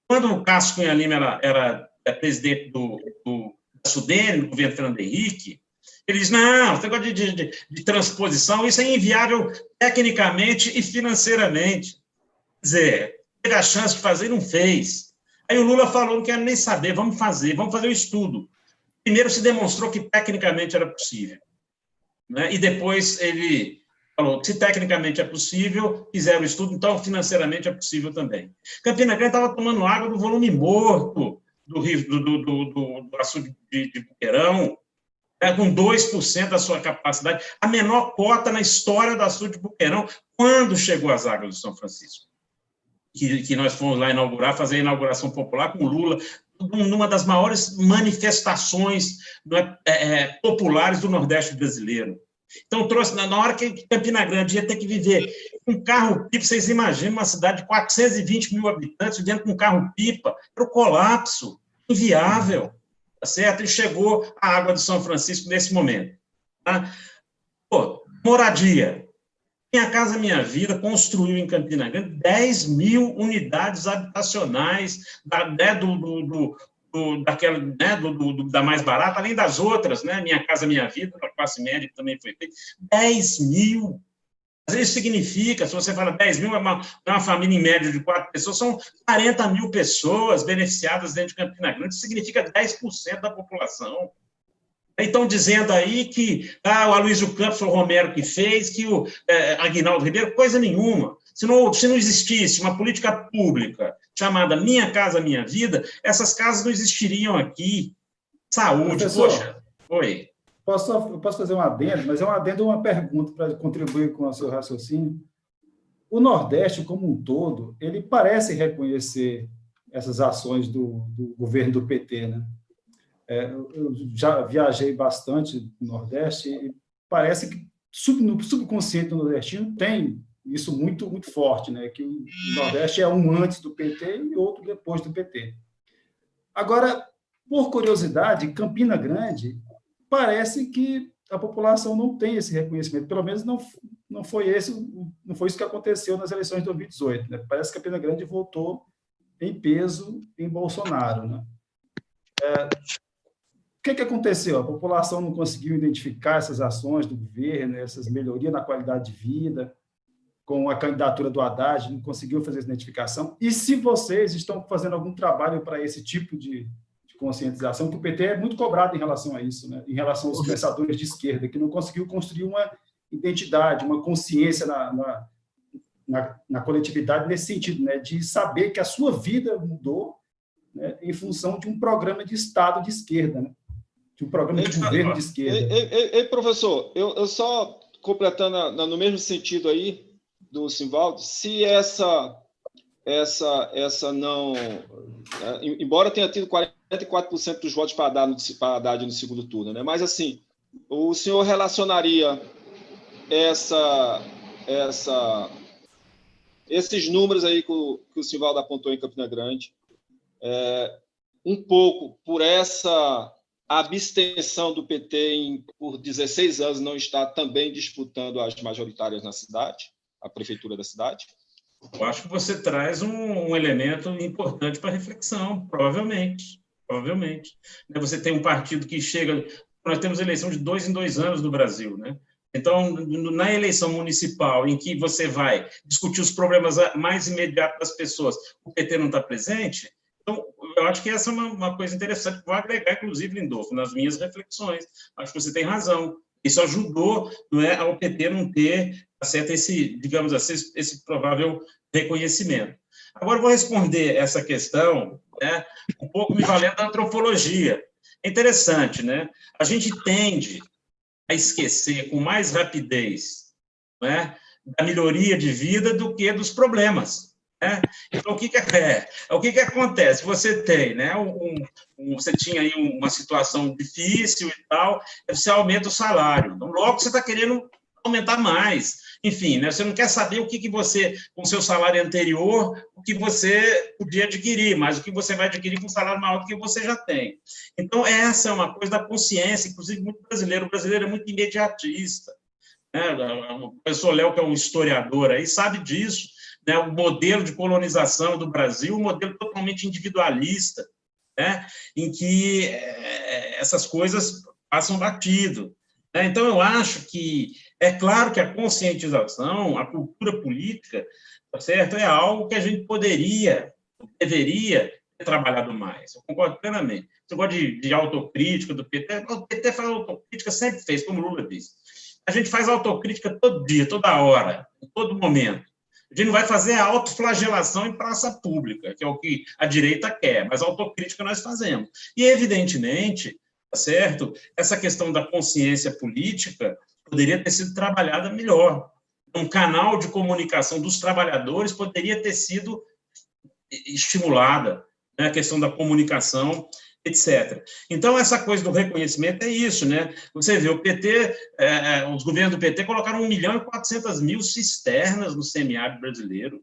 Quando o Cássio Cunha Lima era presidente da SUDENE, do governo Fernando Henrique, ele diz, não, esse negócio de transposição, isso é inviável tecnicamente e financeiramente. Quer dizer, teve a chance de fazer e não fez. Aí o Lula falou, não quero nem saber, vamos fazer o estudo. Primeiro se demonstrou que tecnicamente era possível, né? E depois ele falou que se tecnicamente é possível, fizeram o estudo, então financeiramente é possível também. Campina Grande estava tomando água do volume morto do rio, do açude de Buqueirão, com 2% da sua capacidade, a menor cota na história do açude de Buqueirão, quando chegou às águas do São Francisco. Que nós fomos lá inaugurar, fazer a inauguração popular com Lula, numa das maiores manifestações populares do Nordeste brasileiro. Então, trouxe, na hora que Campina Grande ia ter que viver com carro-pipa, vocês imaginam uma cidade de 420 mil habitantes vivendo com carro-pipa, era o colapso, inviável, tá certo? E chegou a água de São Francisco nesse momento. Tá? Pô, moradia. Minha Casa Minha Vida construiu em Campina Grande 10 mil unidades habitacionais da mais barata, além das outras, né? Minha Casa Minha Vida, da classe média, que também foi feita. 10 mil. Às vezes significa, se você fala 10 mil, é uma família em média de 4 pessoas, são 40 mil pessoas beneficiadas dentro de Campina Grande, isso significa 10% da população. Estão dizendo aí que o Aloysio Campos foi o Romero que fez, que o Aguinaldo Ribeiro, coisa nenhuma. Se não existisse uma política pública chamada Minha Casa Minha Vida, essas casas não existiriam aqui. Saúde, professor, poxa. Oi. Eu posso fazer um adendo, mas é um adendo uma pergunta para contribuir com o seu raciocínio. O Nordeste, como um todo, ele parece reconhecer essas ações do governo do PT, né? Eu já viajei bastante no Nordeste e parece que no subconsciente do nordestino tem isso muito, muito forte, né? Que o Nordeste é um antes do PT e outro depois do PT. Agora, por curiosidade, Campina Grande parece que a população não tem esse reconhecimento, pelo menos não foi isso que aconteceu nas eleições de 2018, né? Parece que Campina Grande votou em peso em Bolsonaro, né? que aconteceu? A população não conseguiu identificar essas ações do governo, essas melhorias na qualidade de vida, com a candidatura do Haddad, não conseguiu fazer essa identificação. E se vocês estão fazendo algum trabalho para esse tipo de conscientização, que o PT é muito cobrado em relação a isso, né? Em relação aos pensadores de esquerda, que não conseguiu construir uma identidade, uma consciência na coletividade nesse sentido, né? De saber que a sua vida mudou, né? Em função de um programa de Estado de esquerda, né? De um programa de governo de esquerda. Ei, professor, eu só completando no mesmo sentido aí do Simvaldo, se essa não... Embora tenha tido 44% dos votos para Haddad no segundo turno, né? Mas, assim, o senhor relacionaria esses números aí que o Simvaldo apontou em Campina Grande, um pouco por essa abstenção do PT por 16 anos não estar também disputando as majoritárias na cidade, a prefeitura da cidade? Eu acho que você traz um elemento importante para reflexão, provavelmente. Você tem um partido que chega... Nós temos eleição de 2 em 2 anos no Brasil, né? Então, na eleição municipal, em que você vai discutir os problemas mais imediatos das pessoas, o PT não está presente. Então, eu acho que essa é uma coisa interessante, vou agregar, inclusive, Lindolfo, nas minhas reflexões. Acho que você tem razão. Isso ajudou, não é, ao PT não ter, certo, digamos assim, esse provável reconhecimento. Agora, eu vou responder essa questão, né, um pouco me valendo da antropologia. É interessante, né? A gente tende a esquecer com mais rapidez, né, da melhoria de vida do que dos problemas. Né? Então, o que acontece? Você tem, né, você tinha aí uma situação difícil e tal, você aumenta o salário. Então, logo você está querendo aumentar mais. Enfim, né, você não quer saber o que você, com o seu salário anterior, o que você podia adquirir, mas o que você vai adquirir com um salário maior do que você já tem. Então, essa é uma coisa da consciência, inclusive muito brasileiro. O brasileiro é muito imediatista. Né? O professor Léo, que é um historiador aí, sabe disso. Né, o modelo de colonização do Brasil, um modelo totalmente individualista, né, em que essas coisas passam batido. Né? Então, eu acho que, é claro que a conscientização, a cultura política, tá certo, é algo que a gente deveria ter trabalhado mais. Eu concordo plenamente. Você gosta de autocrítica do PT? O PT faz autocrítica, sempre fez, como o Lula disse. A gente faz autocrítica todo dia, toda hora, em todo momento. A gente não vai fazer a autoflagelação em praça pública, que é o que a direita quer, mas a autocrítica nós fazemos. E, evidentemente, tá certo? Essa questão da consciência política poderia ter sido trabalhada melhor. Um canal de comunicação dos trabalhadores poderia ter sido estimulada, né? A questão da comunicação, etc. Então, essa coisa do reconhecimento é isso, né? Você vê, o PT, os governos do PT colocaram 1.400.000 cisternas no semiárido brasileiro.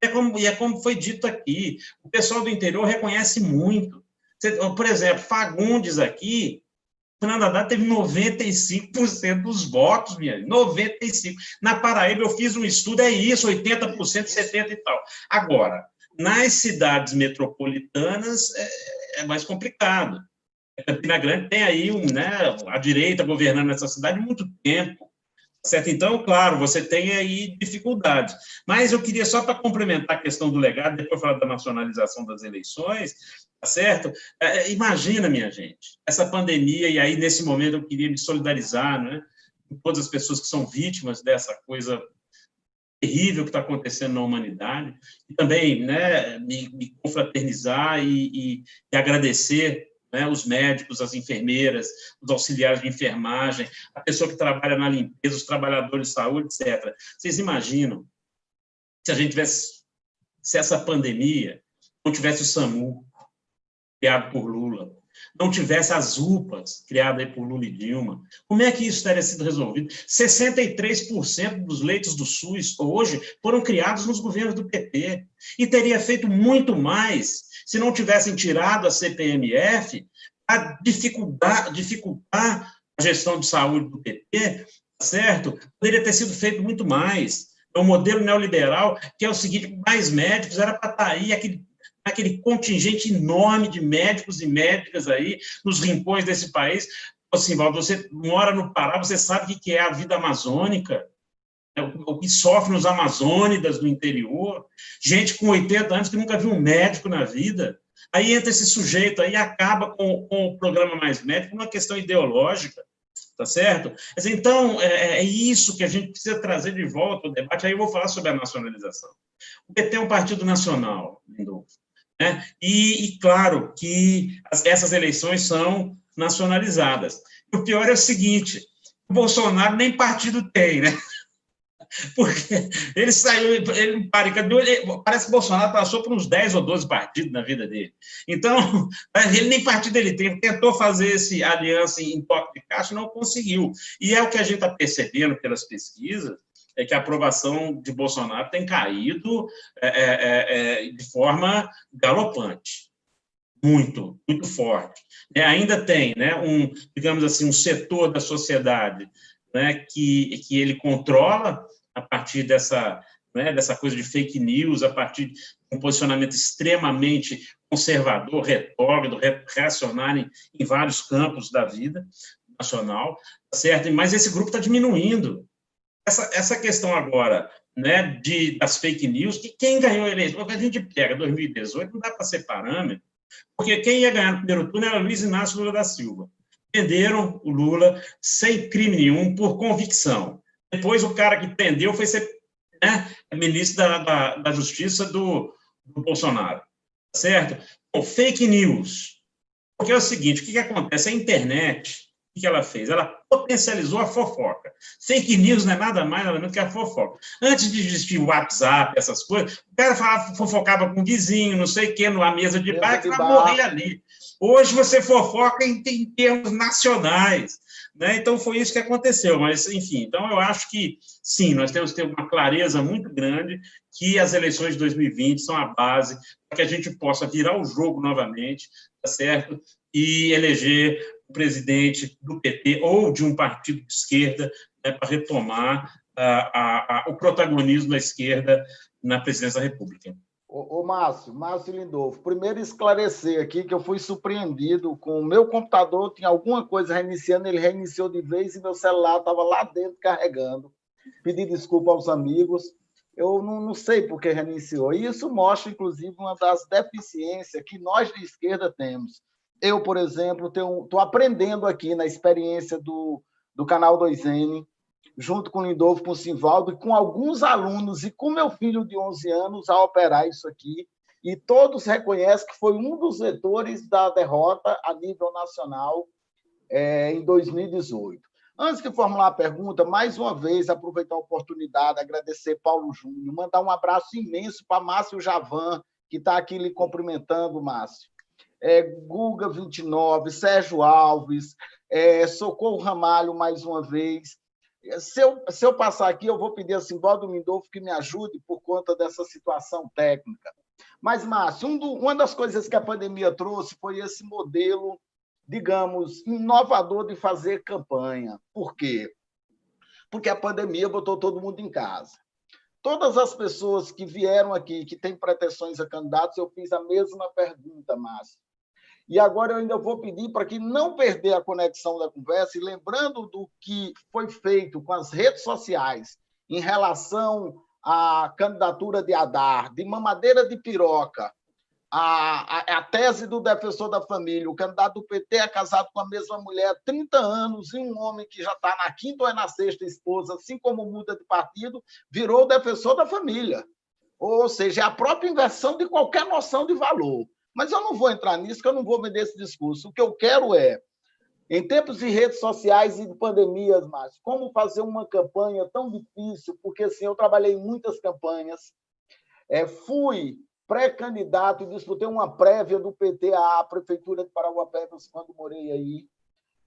E é como foi dito aqui, o pessoal do interior reconhece muito. Por exemplo, Fagundes aqui, Fernando Haddad teve 95% dos votos, minha gente, 95%. Na Paraíba, eu fiz um estudo, é isso, 80%, 70% e tal. Agora, nas cidades metropolitanas, é mais complicado. Campina Grande tem aí né, a direita governando essa cidade há muito tempo. Certo? Então, claro, você tem aí dificuldades. Mas eu queria, só para complementar a questão do legado, depois falar da nacionalização das eleições, tá certo? Imagina, minha gente, essa pandemia, e aí, nesse momento, eu queria me solidarizar, né, com todas as pessoas que são vítimas dessa coisa terrível que está acontecendo na humanidade, e também, né, me confraternizar e agradecer, né, os médicos, as enfermeiras, os auxiliares de enfermagem, a pessoa que trabalha na limpeza, os trabalhadores de saúde, etc. Vocês imaginam se essa pandemia não tivesse o SAMU, criado por Lula, não tivesse as UPAs, criadas por Lula e Dilma, como é que isso teria sido resolvido? 63% dos leitos do SUS, hoje, foram criados nos governos do PT, e teria feito muito mais se não tivessem tirado a CPMF para dificultar a gestão de saúde do PT, certo? Poderia ter sido feito muito mais. É um modelo neoliberal que é o seguinte: mais médicos era para estar aí, aquele aquele contingente enorme de médicos e médicas aí nos rincões desse país. Assim, Valdo, você mora no Pará, você sabe o que é a vida amazônica, o que sofre nos amazônidas do interior, gente com 80 anos que nunca viu um médico na vida. Aí entra esse sujeito aí e acaba com o programa Mais Médico, uma questão ideológica, tá certo? Então, é isso que a gente precisa trazer de volta ao debate. Aí eu vou falar sobre a nacionalização. O PT é um partido nacional, Lindolfo, né? E claro que essas eleições são nacionalizadas. O pior é o seguinte, o Bolsonaro nem partido tem, né? Porque ele saiu, parece que o Bolsonaro passou por uns 10 ou 12 partidos na vida dele. Então, ele nem partido ele tem, tentou fazer esse aliança em toque de caixa, não conseguiu. E é o que a gente está percebendo pelas pesquisas, é que a aprovação de Bolsonaro tem caído de forma galopante. Muito, muito forte. Ainda tem, né, digamos assim, um setor da sociedade, né, que ele controla a partir dessa coisa de fake news, a partir de um posicionamento extremamente conservador, retrógrado, reacionário em vários campos da vida nacional, certo? Mas esse grupo está diminuindo. Essa questão agora, né, das fake news, que quem ganhou a eleição, o que a gente pega 2018, não dá para ser parâmetro, porque quem ia ganhar no primeiro turno era Luiz Inácio Lula da Silva. Prenderam o Lula sem crime nenhum, por convicção. Depois, o cara que prendeu foi ser, né, ministro da Justiça do Bolsonaro. Certo? Bom, fake news. Porque é o seguinte, o que acontece? A internet, o que ela fez? Ela potencializou a fofoca. Fake news não é nada mais, nada menos que a fofoca. Antes de existir o WhatsApp, essas coisas, o cara fofocava com o vizinho, não sei o quê, numa mesa de bar, que vai morrer ali. Hoje você fofoca em termos nacionais, né? Então foi isso que aconteceu, mas enfim, então eu acho que sim, nós temos que ter uma clareza muito grande que as eleições de 2020 são a base para que a gente possa virar o jogo novamente, tá certo? E eleger o presidente do PT ou de um partido de esquerda, né, para retomar o protagonismo da esquerda na presidência da República. Ô Márcio Lindolfo, primeiro esclarecer aqui que eu fui surpreendido com o meu computador, tinha alguma coisa reiniciando, ele reiniciou de vez e meu celular estava lá dentro carregando. Pedi desculpa aos amigos, eu não sei por que reiniciou. E isso mostra, inclusive, uma das deficiências que nós de esquerda temos. Eu, por exemplo, estou aprendendo aqui na experiência do Canal 2N, junto com o Lindolfo, com o Simvaldo, e com alguns alunos, e com meu filho de 11 anos, a operar isso aqui, e todos reconhecem que foi um dos vetores da derrota a nível nacional em 2018. Antes de formular a pergunta, mais uma vez, aproveitar a oportunidade, agradecer Paulo Júnior, mandar um abraço imenso para Márcio Javan, que está aqui lhe cumprimentando, Márcio. Guga 29, Sérgio Alves, Socorro Ramalho, mais uma vez. Se eu passar aqui, eu vou pedir a Simvaldo Lindolfo que me ajude por conta dessa situação técnica. Mas, Márcio, uma das coisas que a pandemia trouxe foi esse modelo, digamos, inovador de fazer campanha. Por quê? Porque a pandemia botou todo mundo em casa. Todas as pessoas que vieram aqui, que têm pretensões a candidatos, eu fiz a mesma pergunta, Márcio. E agora eu ainda vou pedir para que não perder a conexão da conversa, e lembrando do que foi feito com as redes sociais em relação à candidatura de Haddad, de mamadeira de piroca, a tese do defensor da família, o candidato do PT é casado com a mesma mulher há 30 anos, e um homem que já está na quinta ou na sexta esposa, assim como muda de partido, virou o defensor da família. Ou seja, é a própria inversão de qualquer noção de valor. Mas eu não vou entrar nisso, que eu não vou vender esse discurso. O que eu quero é, em tempos de redes sociais e de pandemias, Márcio, como fazer uma campanha tão difícil, porque assim, eu trabalhei em muitas campanhas, fui pré-candidato e disputei uma prévia do PT à Prefeitura de Paraguapebas, quando morei aí.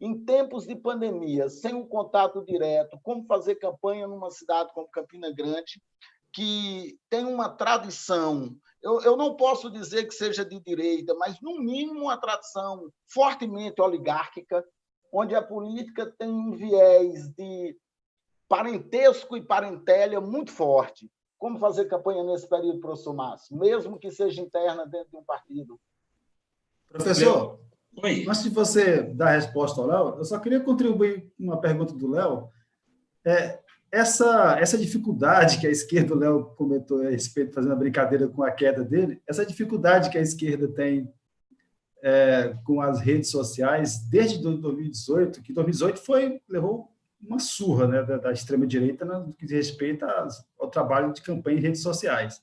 Em tempos de pandemia, sem um contato direto, como fazer campanha numa cidade como Campina Grande, que tem uma tradição, eu não posso dizer que seja de direita, mas, no mínimo, uma tradição fortemente oligárquica, onde a política tem um viés de parentesco e parentélia muito forte. Como fazer campanha nesse período, professor Márcio, mesmo que seja interna dentro de um partido? Professor, antes de você dar a resposta ao Léo, eu só queria contribuir com uma pergunta do Léo. Essa dificuldade que a esquerda, o Léo comentou a respeito, fazendo a brincadeira com a queda dele, essa dificuldade que a esquerda tem com as redes sociais desde 2018, que 2018 levou uma surra, né, da extrema-direita no que diz respeito ao trabalho de campanha em redes sociais.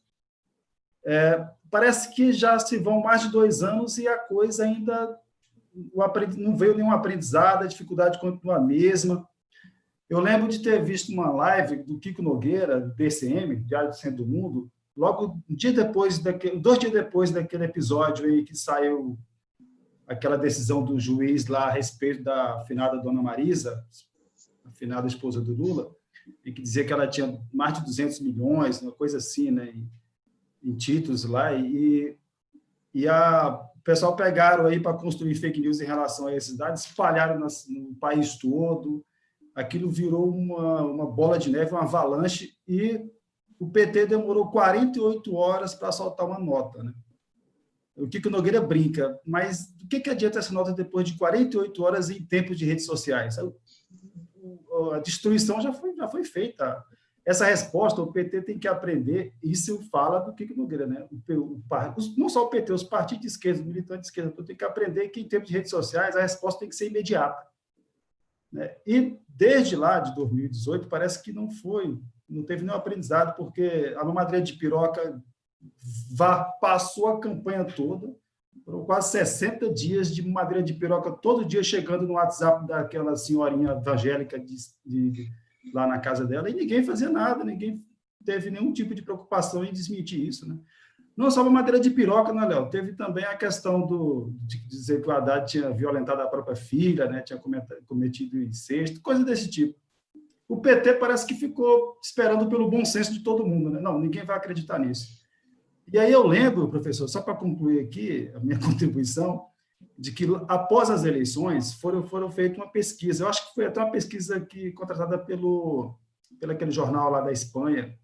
Parece que já se vão mais de 2 anos e a coisa ainda não veio nenhum aprendizado, a dificuldade continua a mesma. Eu lembro de ter visto uma live do Kiko Nogueira, do DCM, Diário do Centro do Mundo, logo 2 dias depois daquele episódio aí que saiu aquela decisão do juiz lá a respeito da afinada Dona Marisa, a afinada esposa do Lula, e que dizia que ela tinha mais de 200 milhões, uma coisa assim, né, em títulos lá, o pessoal pegaram aí para construir fake news em relação a esses dados, espalharam no país todo, aquilo virou uma bola de neve, uma avalanche, e o PT demorou 48 horas para soltar uma nota, né? O Kiko Nogueira brinca, mas do que adianta essa nota depois de 48 horas em tempos de redes sociais? A destruição já foi feita. Essa resposta, o PT tem que aprender, isso fala do Kiko Nogueira, né? Não só o PT, os partidos de esquerda, os militantes de esquerda, tem que aprender que em tempos de redes sociais a resposta tem que ser imediata, né? E desde lá, de 2018, parece que não teve nenhum aprendizado, porque a mamadeira de piroca passou a campanha toda, foram quase 60 dias de mamadeira de piroca, todo dia chegando no WhatsApp daquela senhorinha evangélica lá na casa dela, e ninguém fazia nada, ninguém teve nenhum tipo de preocupação em desmentir isso, né? Não só mamadeira de piroca, né, Léo? Teve também a questão de dizer que o Haddad tinha violentado a própria filha, né? Tinha cometido incesto, coisa desse tipo. O PT parece que ficou esperando pelo bom senso de todo mundo, né? Não, ninguém vai acreditar nisso. E aí eu lembro, professor, só para concluir aqui a minha contribuição, de que após as eleições foram feita uma pesquisa, eu acho que foi até uma pesquisa contratada pelo aquele jornal lá da Espanha,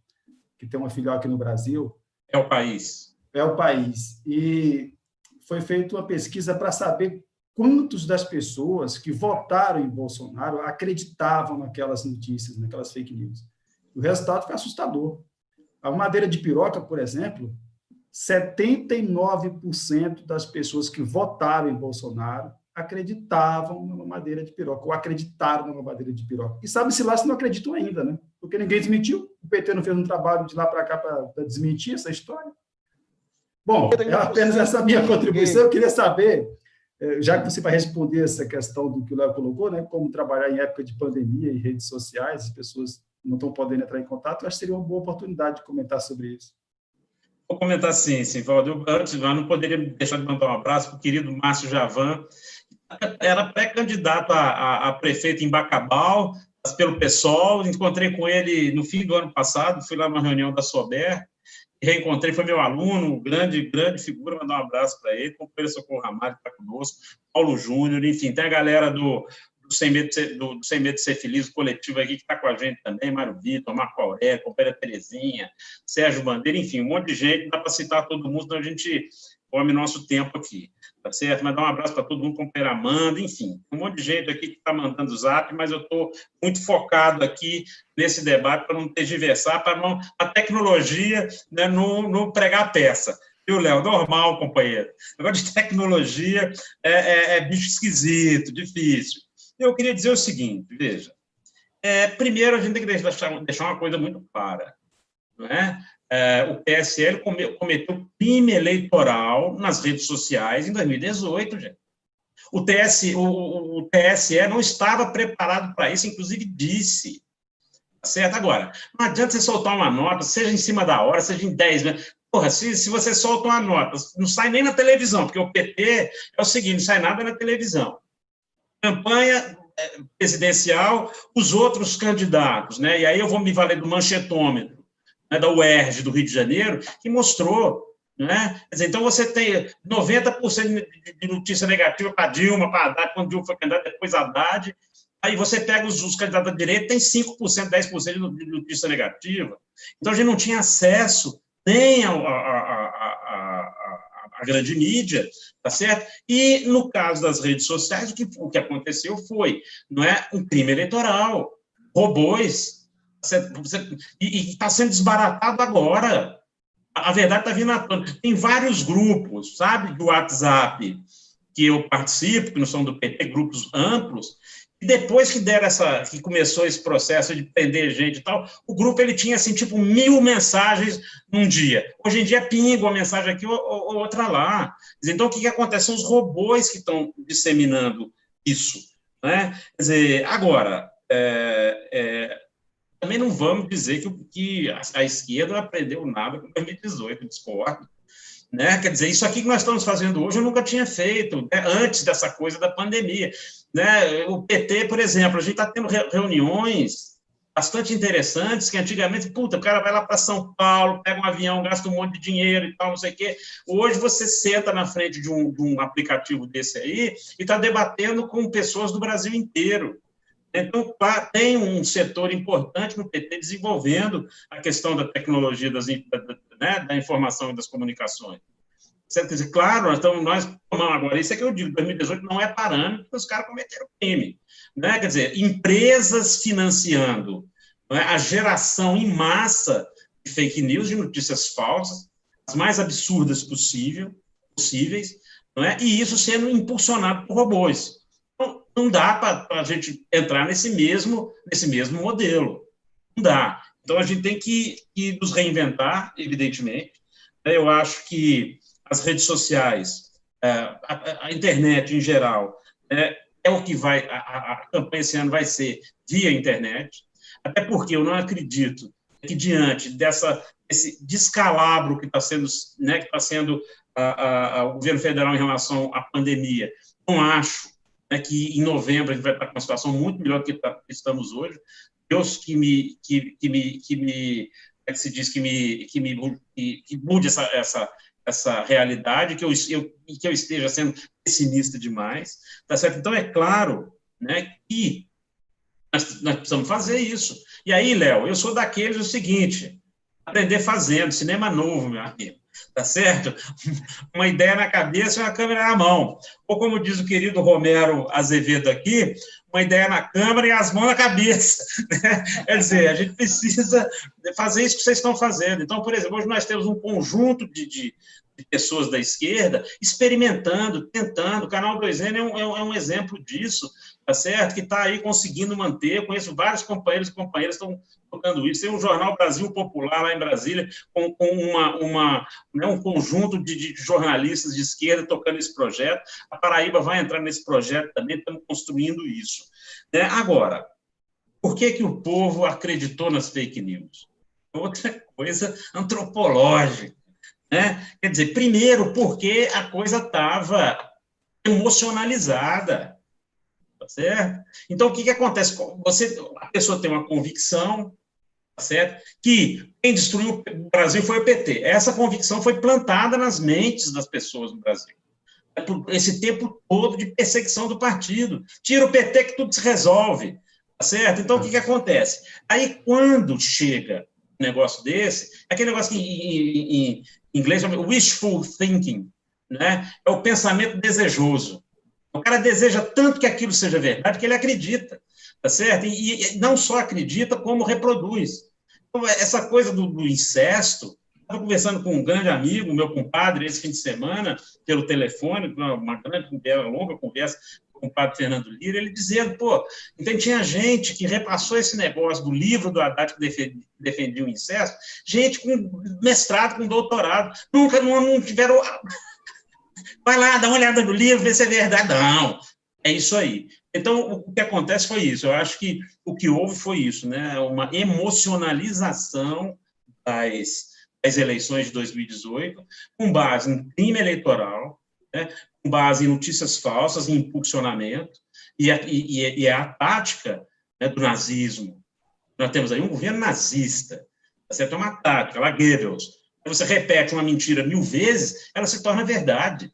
que tem uma filial aqui no Brasil. É o País. É o País. E foi feita uma pesquisa para saber quantos das pessoas que votaram em Bolsonaro acreditavam naquelas notícias, naquelas fake news. O resultado foi assustador. A madeira de piroca, por exemplo, 79% das pessoas que votaram em Bolsonaro acreditavam numa madeira de piroca, ou acreditaram numa madeira de piroca. E sabe-se lá se não acreditam ainda, né? Porque ninguém desmentiu, o PT não fez um trabalho de lá para cá para desmentir essa história. Bom, é apenas essa minha contribuição. Eu queria saber, já que você vai responder essa questão do que o Léo colocou, né, como trabalhar em época de pandemia e redes sociais, as pessoas não estão podendo entrar em contato, eu acho que seria uma boa oportunidade de comentar sobre isso. Vou comentar sim, Valdo. Antes, eu não poderia deixar de mandar um abraço para o querido Márcio Javan, era pré-candidato a prefeito em Bacabal, pelo PSOL, encontrei com ele no fim do ano passado, fui lá numa reunião da SOBER, reencontrei, foi meu aluno, grande figura, mandar um abraço para ele, companheiro Socorro Ramalho está conosco, Paulo Júnior, enfim, tem a galera do Sem Medo de Ser Feliz, o coletivo aqui que está com a gente também, Mário Vitor, Marco Aurélio, companheira Terezinha, Sérgio Bandeira, enfim, um monte de gente, não dá para citar todo mundo, senão a gente come nosso tempo aqui, tá certo? Mas dá um abraço para todo mundo, companheira Amanda, enfim, um monte de gente aqui que está mandando zap, mas eu estou muito focado aqui nesse debate para não tergiversar, para não a tecnologia, né, não pregar peça. Viu, Léo? Normal, companheiro. Negócio de tecnologia é bicho esquisito, difícil. Eu queria dizer o seguinte, veja, primeiro a gente tem que deixar uma coisa muito clara, não é? O PSL cometeu crime eleitoral nas redes sociais em 2018, gente. O TSE não estava preparado para isso, inclusive disse, certo? Agora, não adianta você soltar uma nota, seja em cima da hora, seja em 10 minutos. Porra, se você solta uma nota, não sai nem na televisão, porque o PT é o seguinte, não sai nada na televisão. Campanha presidencial, os outros candidatos, né? E aí eu vou me valer do manchetômetro, né, da UERJ do Rio de Janeiro, que mostrou, né? Quer dizer, então você tem 90% de notícia negativa para Dilma, para Haddad, quando Dilma foi candidato, depois Haddad, Aí você pega os candidatos da direita, tem 5%, 10% de notícia negativa. Então, a gente não tinha acesso nem a grande mídia, tá certo? E, no caso das redes sociais, o que aconteceu foi, não é, um crime eleitoral, robôs, e está sendo desbaratado agora. A verdade está vindo à tona. Tem vários grupos, sabe, do WhatsApp, que eu participo, que não são do PT, grupos amplos, e depois que começou esse processo de prender gente e tal, o grupo ele tinha, assim, tipo, 1000 mensagens num dia. Hoje em dia, pinga uma mensagem aqui ou outra lá. Então, o que acontece? São os robôs que estão disseminando isso, né? Quer dizer, agora, também não vamos dizer que a esquerda não aprendeu nada com 2018, discordo. Né? Quer dizer, isso aqui que nós estamos fazendo hoje eu nunca tinha feito, né? Antes dessa coisa da pandemia. Né? O PT, por exemplo, a gente está tendo reuniões bastante interessantes, que antigamente, o cara vai lá para São Paulo, pega um avião, gasta um monte de dinheiro e tal, não sei o quê. Hoje você senta na frente de um aplicativo desse aí e está debatendo com pessoas do Brasil inteiro. Então, tem um setor importante no PT desenvolvendo a questão da tecnologia, da informação e das comunicações. Quer dizer, claro, nós tomamos agora, isso é que eu digo, 2018 não é parâmetro, porque os caras cometeram crime. Né? Quer dizer, empresas financiando, né, a geração em massa de fake news, de notícias falsas, as mais absurdas possíveis, não é? E isso sendo impulsionado por robôs. Não dá para a gente entrar nesse mesmo modelo. Não dá. Então, a gente tem que nos reinventar, evidentemente. Eu acho que as redes sociais, a internet em geral, é o que vai... A campanha esse ano vai ser via internet, até porque eu não acredito que, diante desse descalabro que está sendo, né, o governo federal em relação à pandemia, não acho que em novembro a gente vai estar com uma situação muito melhor do que estamos hoje. Deus que mude essa realidade, que eu esteja sendo pessimista demais, tá certo? Então, é claro, né, que nós precisamos fazer isso. E aí, Léo, eu sou daqueles, o seguinte, aprender fazendo, cinema novo, meu amigo. Tá certo? Uma ideia na cabeça e uma câmera na mão. Ou, como diz o querido Romero Azevedo aqui, uma ideia na câmera e as mãos na cabeça. Né? Quer dizer, a gente precisa fazer isso que vocês estão fazendo. Então, por exemplo, hoje nós temos um conjunto de pessoas da esquerda experimentando, tentando. O Canal 2N é um exemplo disso, tá certo? Que está aí conseguindo manter. Eu conheço vários companheiros e companheiras que estão tocando isso. Tem um jornal Brasil Popular lá em Brasília, com um conjunto de jornalistas de esquerda tocando esse projeto. A Paraíba vai entrar nesse projeto também, estamos construindo isso. Agora, por que o povo acreditou nas fake news? Outra coisa antropológica. Né? Quer dizer, primeiro, porque a coisa estava emocionalizada. Tá certo? Então, o que acontece? A pessoa tem uma convicção, tá certo? Que quem destruiu o Brasil foi o PT. Essa convicção foi plantada nas mentes das pessoas no Brasil. Por esse tempo todo de perseguição do partido. Tira o PT que tudo se resolve. Tá certo? Então, o que acontece? Aí, quando chega um negócio desse, é aquele negócio que em inglês chama wishful thinking, né? É o pensamento desejoso. O cara deseja tanto que aquilo seja verdade que ele acredita, tá certo? E não só acredita, como reproduz. Então, essa coisa do incesto, estava conversando com um grande amigo, meu compadre, esse fim de semana, pelo telefone, uma longa conversa com o compadre Fernando Lira, ele dizendo, então tinha gente que repassou esse negócio do livro do Haddad que defendia o incesto, gente com mestrado, com doutorado, nunca não tiveram... Vai lá, dá uma olhada no livro, vê se é verdade. Não, é isso aí. Então, o que acontece foi isso. Eu acho que o que houve foi isso, né? Uma emocionalização das eleições de 2018, com base em crime eleitoral, né? Com base em notícias falsas, em impulsionamento, e a tática, né, do nazismo. Nós temos aí um governo nazista, certo? É uma tática, lá Goebbels. Você repete uma mentira 1000 vezes, ela se torna verdade.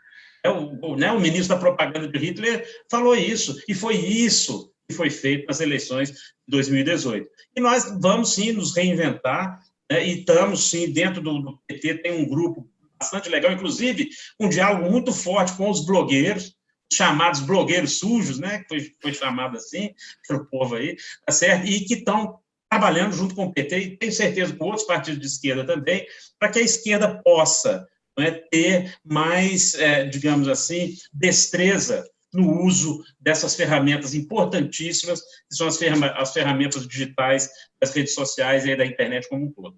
O ministro da propaganda de Hitler falou isso, e foi isso que foi feito nas eleições de 2018. E nós vamos, sim, nos reinventar, né, e estamos, sim, dentro do PT, tem um grupo bastante legal, inclusive um diálogo muito forte com os blogueiros, chamados blogueiros sujos, né, que foi chamado assim pelo povo aí, tá certo? E que estão trabalhando junto com o PT, e tenho certeza com outros partidos de esquerda também, para que a esquerda possa, né, ter mais, digamos assim, destreza no uso dessas ferramentas importantíssimas, que são as ferramentas digitais, das redes sociais e da internet como um todo.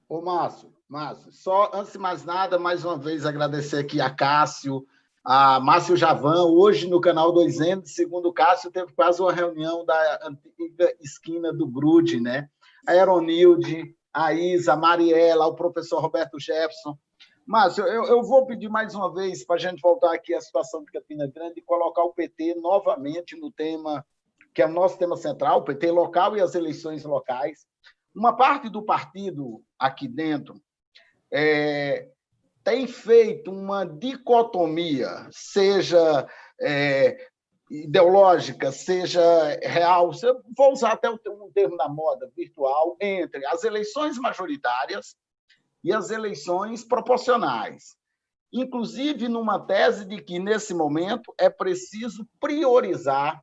Ô, Márcio, só antes de mais nada, mais uma vez agradecer aqui a Cássio, a Márcio Javan, hoje no canal 2N, segundo o Cássio, teve quase uma reunião da antiga esquina do Grude, né? A Aeronilde, a Isa, a Mariela, o professor Roberto Jefferson. Márcio, eu vou pedir mais uma vez para a gente voltar aqui à situação de Campina Grande e colocar o PT novamente no tema, que é o nosso tema central, o PT local e as eleições locais. Uma parte do partido aqui dentro tem feito uma dicotomia, seja ideológica, seja real, vou usar até um termo da moda, virtual, entre as eleições majoritárias e as eleições proporcionais. Inclusive numa tese de que, nesse momento, é preciso priorizar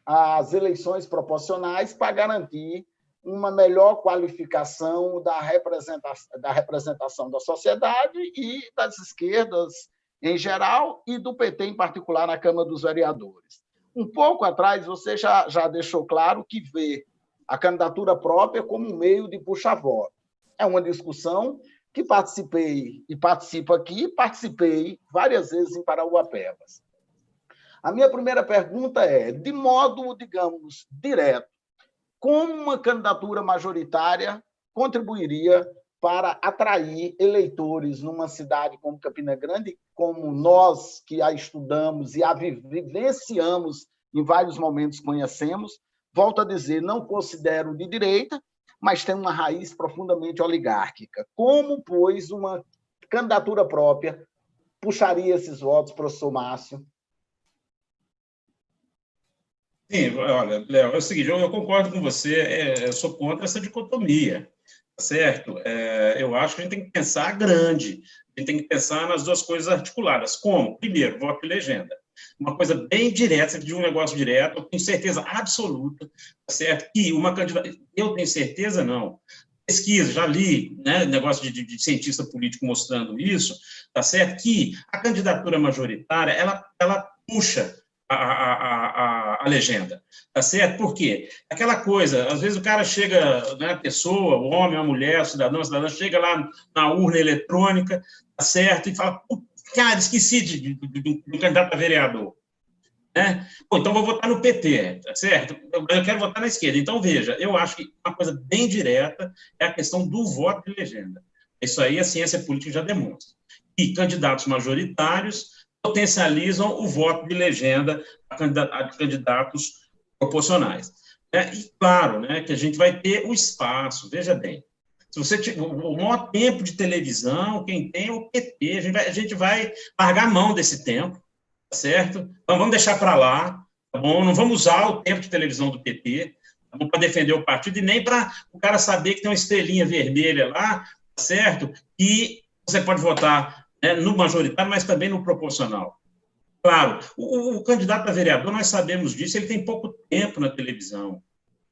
as eleições proporcionais para garantir uma melhor qualificação da representação da sociedade e das esquerdas em geral e do PT em particular na Câmara dos Vereadores. Um pouco atrás, você já deixou claro que vê a candidatura própria como um meio de puxa-voto. É uma discussão que participei e participo aqui, participei várias vezes em Parauapebas. A minha primeira pergunta é, de modo, digamos, direto, como uma candidatura majoritária contribuiria para atrair eleitores numa cidade como Campina Grande, como nós que a estudamos e a vivenciamos em vários momentos conhecemos? Volto a dizer, não considero de direita, mas tem uma raiz profundamente oligárquica. Como, pois, uma candidatura própria puxaria esses votos, professor Márcio? Sim, olha, Léo, é o seguinte, eu concordo com você, eu sou contra essa dicotomia, tá certo? Eu acho que a gente tem que pensar grande, a gente tem que pensar nas duas coisas articuladas. Como? Primeiro, voto e legenda. Uma coisa bem direta, de um negócio direto, eu tenho certeza absoluta, tá certo? Que uma candidata... Eu tenho certeza, não. Pesquisa, já li, né, negócio de cientista político mostrando isso, tá certo? Que a candidatura majoritária, ela puxa a legenda, tá certo? Por quê? Aquela coisa, às vezes o cara chega, né, a pessoa, o homem, a mulher, o cidadão, a cidadã, chega lá na urna eletrônica, tá certo? E fala, cara, esqueci do candidato a vereador, né? Pô, então vou votar no PT, tá certo? Eu quero votar na esquerda. Então, veja, eu acho que uma coisa bem direta é a questão do voto de legenda. Isso aí a ciência política já demonstra. E candidatos majoritários potencializam o voto de legenda a candidatos proporcionais. E, claro, né, que a gente vai ter o espaço, veja bem, se você tiver o maior tempo de televisão, quem tem é o PT, a gente vai largar a mão desse tempo, tá certo? Então, vamos deixar para lá, tá bom? Não vamos usar o tempo de televisão do PT, tá bom? Para defender o partido, e nem para o cara saber que tem uma estrelinha vermelha lá, tá certo? E você pode votar, né, no majoritário, mas também no proporcional. Claro, o candidato a vereador, nós sabemos disso, ele tem pouco tempo na televisão,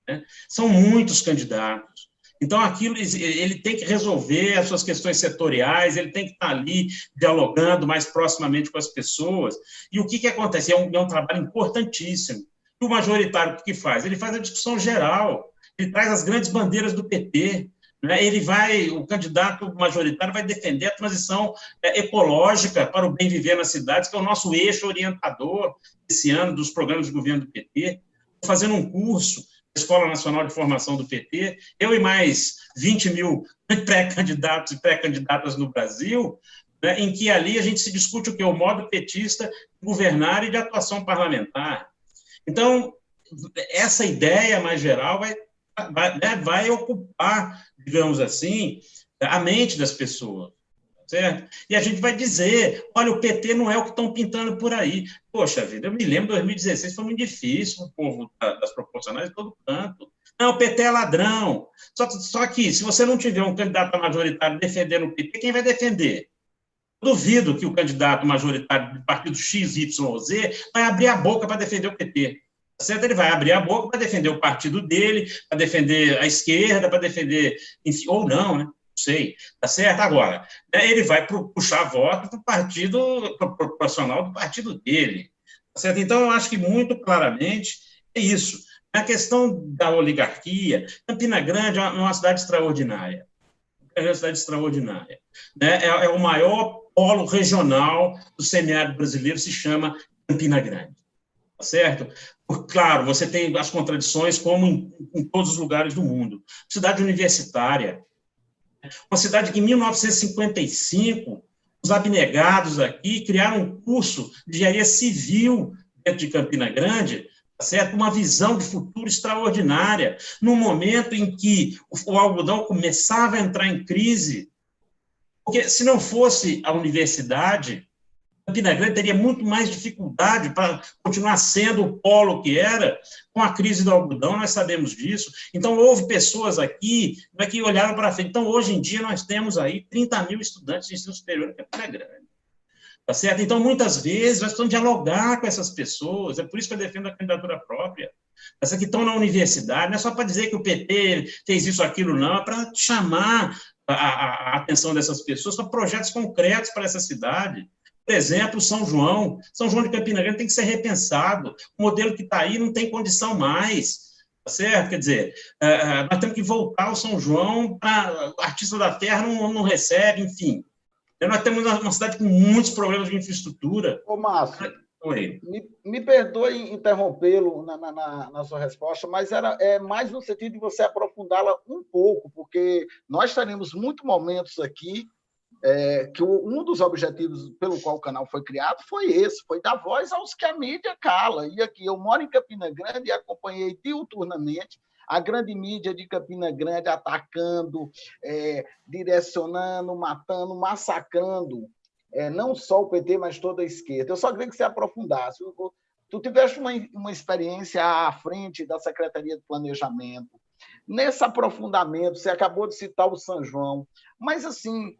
né? São muitos candidatos. Então, aquilo, ele tem que resolver as suas questões setoriais, ele tem que estar ali dialogando mais proximamente com as pessoas. E o que acontece? É um trabalho importantíssimo. E o majoritário, o que faz? Ele faz a discussão geral, ele traz as grandes bandeiras do PT, né? O candidato majoritário vai defender a transição ecológica para o bem viver nas cidades, que é o nosso eixo orientador esse ano dos programas de governo do PT. Estou fazendo um curso Escola Nacional de Formação do PT, eu e mais 20 mil pré-candidatos e pré-candidatas no Brasil, né, em que ali a gente se discute o que? O modo petista de governar e de atuação parlamentar. Então, essa ideia mais geral vai ocupar, digamos assim, a mente das pessoas. certo? E a gente vai dizer, olha, o PT não é o que estão pintando por aí. Poxa vida, eu me lembro de 2016, foi muito difícil para o povo das proporcionais de todo canto. Não, o PT é ladrão. Só que, se você não tiver um candidato majoritário defendendo o PT, quem vai defender? Duvido que o candidato majoritário do partido XYZ vai abrir a boca para defender o PT. Certo? Ele vai abrir a boca para defender o partido dele, para defender a esquerda, para defender, enfim, ou não, né? Não sei, tá certo? Agora, né, ele vai puxar voto para o partido proporcional do partido dele, tá certo? Então, eu acho que muito claramente é isso. A questão da oligarquia, Campina Grande é uma cidade extraordinária. É uma cidade extraordinária. Né? É o maior polo regional do semiárido brasileiro, se chama Campina Grande. Tá certo? Claro, você tem as contradições, como em todos os lugares do mundo. Cidade universitária. Uma cidade que, em 1955, os abnegados aqui criaram um curso de engenharia civil dentro de Campina Grande, tá certo? Uma visão de futuro extraordinária, num momento em que o algodão começava a entrar em crise. Porque, se não fosse a universidade, Campina Grande teria muito mais dificuldade para continuar sendo o polo que era com a crise do algodão, nós sabemos disso. Então, houve pessoas aqui que olharam para frente. Então, hoje em dia, nós temos aí 30 mil estudantes de ensino superior em Campina Grande. Tá certo? Então, muitas vezes, nós precisamos dialogar com essas pessoas, é por isso que eu defendo a candidatura própria. Essas que estão na universidade, não é só para dizer que o PT fez isso, aquilo, não, é para chamar a atenção dessas pessoas para projetos concretos para essa cidade. Por exemplo, São João de Campina Grande tem que ser repensado. O modelo que está aí não tem condição mais, tá certo? Quer dizer, nós temos que voltar ao São João para o artista da terra não recebe, enfim. Nós temos uma cidade com muitos problemas de infraestrutura. Ô, Márcio, Oi. Me perdoe interrompê-lo na sua resposta, mas é mais no sentido de você aprofundá-la um pouco, porque nós teremos muitos momentos aqui que um dos objetivos pelo qual o canal foi criado foi esse, foi dar voz aos que a mídia cala. E aqui, eu moro em Campina Grande e acompanhei diuturnamente a grande mídia de Campina Grande atacando, direcionando, matando, massacrando, não só o PT, mas toda a esquerda. Eu só queria que você aprofundasse. Tu tiveste uma experiência à frente da Secretaria de Planejamento. Nesse aprofundamento, você acabou de citar o São João, mas, assim,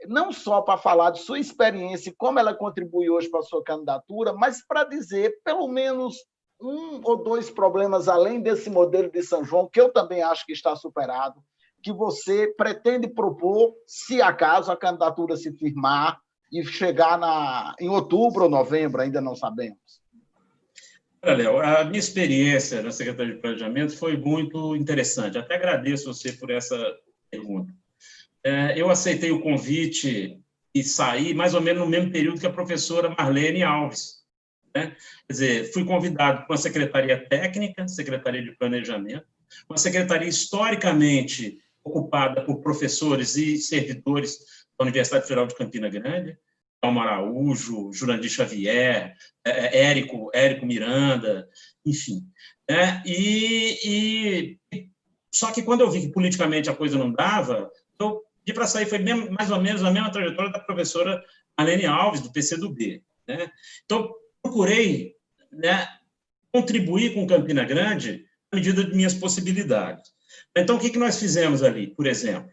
não só para falar de sua experiência e como ela contribui hoje para a sua candidatura, mas para dizer, pelo menos, um ou dois problemas, além desse modelo de São João, que eu também acho que está superado, que você pretende propor, se acaso a candidatura se firmar e chegar em outubro ou novembro, ainda não sabemos. Olha, Léo, a minha experiência na Secretaria de Planejamento foi muito interessante. Até agradeço você por essa pergunta. Eu aceitei o convite e saí mais ou menos no mesmo período que a professora Marlene Alves. Né? Quer dizer, fui convidado para uma secretaria técnica, Secretaria de Planejamento, uma secretaria historicamente ocupada por professores e servidores da Universidade Federal de Campina Grande, Almo Araújo, Jurandir Xavier, Érico Miranda, enfim. Né? Só que quando eu vi que politicamente a coisa não dava, eu pedi para sair, foi mais ou menos a mesma trajetória da professora Marlene Alves, do PCdoB. Né? Então, procurei, né, contribuir com Campina Grande à medida de minhas possibilidades. Então, o que nós fizemos ali, por exemplo?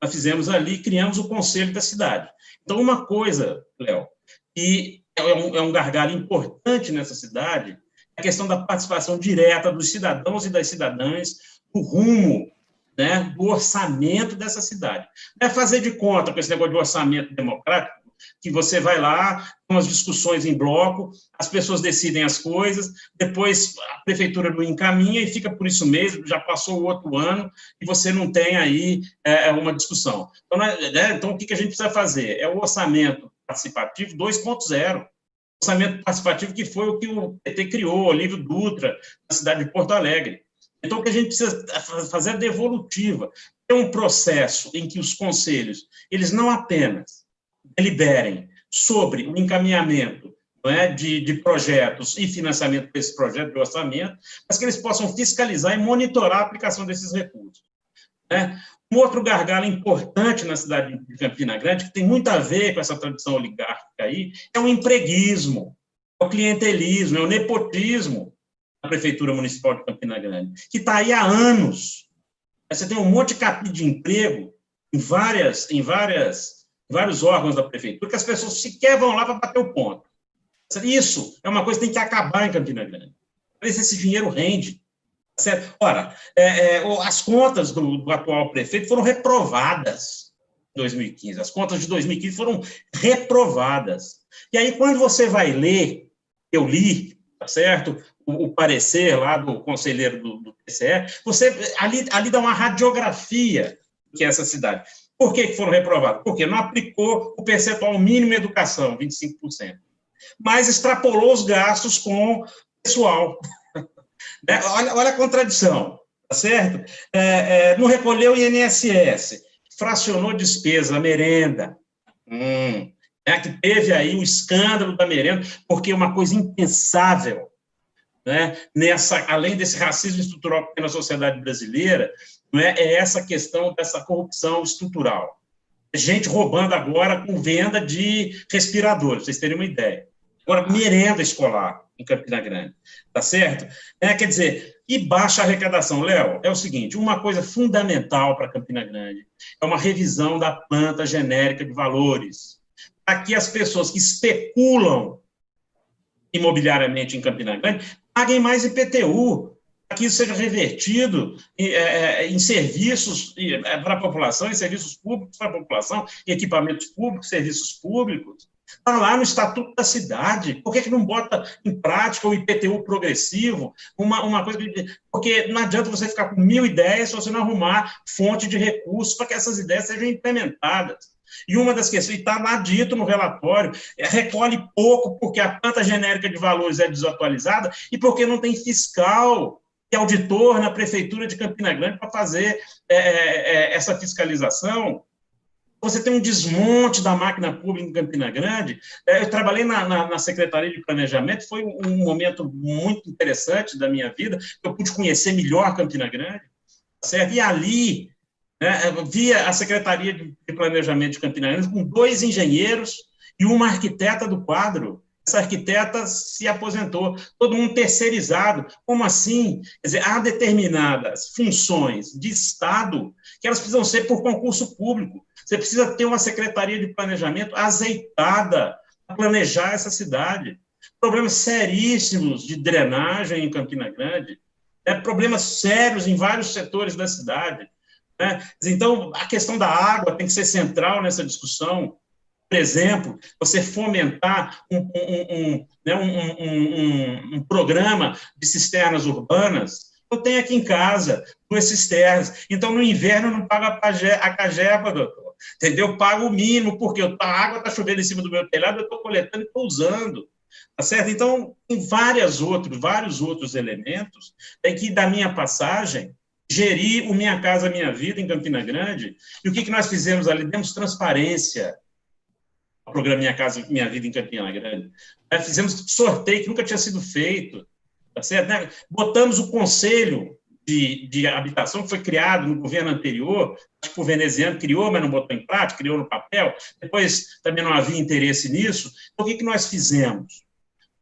Nós fizemos ali, criamos o Conselho da Cidade. Então, uma coisa, Léo, que é um gargalo importante nessa cidade, é a questão da participação direta dos cidadãos e das cidadãs no rumo, né, do orçamento dessa cidade. Não é fazer de conta com esse negócio de orçamento democrático, que você vai lá, com as discussões em bloco, as pessoas decidem as coisas, depois a prefeitura não encaminha e fica por isso mesmo, já passou o outro ano e você não tem aí uma discussão. Então, o que a gente precisa fazer? É o orçamento participativo 2.0. Orçamento participativo que foi o que o PT criou, Olívio Dutra, na cidade de Porto Alegre. Então, o que a gente precisa fazer é devolutiva. É um processo em que os conselhos, eles não apenas deliberem sobre o encaminhamento, não é, de projetos e financiamento desse projeto de orçamento, mas que eles possam fiscalizar e monitorar a aplicação desses recursos. Né? Um outro gargalo importante na cidade de Campina Grande, que tem muito a ver com essa tradição oligárquica aí, é o empreguismo, é o clientelismo, é o nepotismo da Prefeitura Municipal de Campina Grande, que está aí há anos. Você tem um monte de capítulo de emprego em vários órgãos da Prefeitura, que as pessoas sequer vão lá para bater o ponto. Isso é uma coisa que tem que acabar em Campina Grande. Ver se esse dinheiro rende. Certo? Ora, as contas do atual prefeito foram reprovadas em 2015. As contas de 2015 foram reprovadas. E aí, quando você vai ler, eu li, tá certo? O parecer lá do conselheiro do TCE, você ali dá uma radiografia do que é essa cidade. Por que foram reprovadas? Porque não aplicou o percentual mínimo em educação, 25%. Mas extrapolou os gastos com o pessoal. Olha a contradição, tá certo? Não recolheu o INSS, fracionou despesa, a merenda, que teve aí o escândalo da merenda, porque uma coisa impensável, né, além desse racismo estrutural que tem na sociedade brasileira, é essa questão dessa corrupção estrutural. Gente roubando agora com venda de respiradores, pra vocês terem uma ideia. Agora, merenda escolar em Campina Grande, tá certo? Quer dizer, e baixa arrecadação. Léo, é o seguinte, uma coisa fundamental para Campina Grande é uma revisão da planta genérica de valores, para que as pessoas que especulam imobiliariamente em Campina Grande paguem mais IPTU, para que isso seja revertido em serviços para a população, em serviços públicos para a população, em equipamentos públicos, serviços públicos. Está lá no Estatuto da Cidade. Por que não bota em prática o IPTU progressivo? Uma coisa porque não adianta você ficar com 1000 ideias se você não arrumar fonte de recursos para que essas ideias sejam implementadas. E uma das questões, está lá dito no relatório, recolhe pouco porque a planta genérica de valores é desatualizada e porque não tem fiscal e auditor na Prefeitura de Campina Grande para fazer essa fiscalização. Você tem um desmonte da máquina pública em Campina Grande. Eu trabalhei na Secretaria de Planejamento, foi um momento muito interessante da minha vida, eu pude conhecer melhor Campina Grande, certo? E ali, via a Secretaria de Planejamento de Campina Grande com 2 engenheiros e uma arquiteta do quadro. Essa arquiteta se aposentou, todo mundo terceirizado. Como assim? Quer dizer, há determinadas funções de Estado que elas precisam ser por concurso público. Você precisa ter uma secretaria de planejamento azeitada para planejar essa cidade. Problemas seríssimos de drenagem em Campina Grande, problemas sérios em vários setores da cidade. Então, a questão da água tem que ser central nessa discussão. Por exemplo, você fomentar um programa de cisternas urbanas. Eu tenho aqui em casa 2 cisternas. Então, no inverno, eu não pago a cagepa, doutor. Entendeu? Eu pago o mínimo, porque a água está chovendo em cima do meu telhado, eu estou coletando e estou usando. Tá certo? Então, tem vários outros elementos que, da minha passagem, geri o Minha Casa Minha Vida em Campina Grande. E o que nós fizemos ali? Demos transparência ao programa Minha Casa Minha Vida em Campina Grande. Fizemos sorteio que nunca tinha sido feito. Tá certo? Botamos o Conselho de Habitação, que foi criado no governo anterior, acho que o veneziano criou, mas não botou em prática, criou no papel, depois também não havia interesse nisso. Então, o que nós fizemos?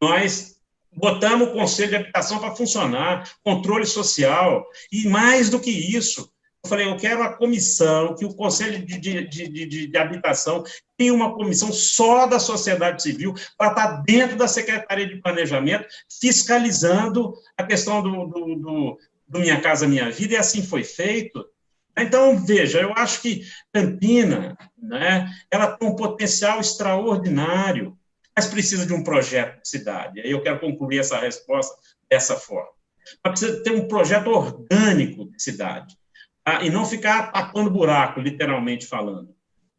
Nós botamos o Conselho de Habitação para funcionar, controle social, e mais do que isso, eu falei, eu quero a comissão, que o Conselho de Habitação tenha uma comissão só da sociedade civil para estar dentro da Secretaria de Planejamento, fiscalizando a questão do Minha Casa Minha Vida, e assim foi feito. Então, veja, eu acho que Campina, ela tem um potencial extraordinário, mas precisa de um projeto de cidade. Aí eu quero concluir essa resposta dessa forma. Mas precisa ter um projeto orgânico de cidade, e não ficar tapando buraco, literalmente falando.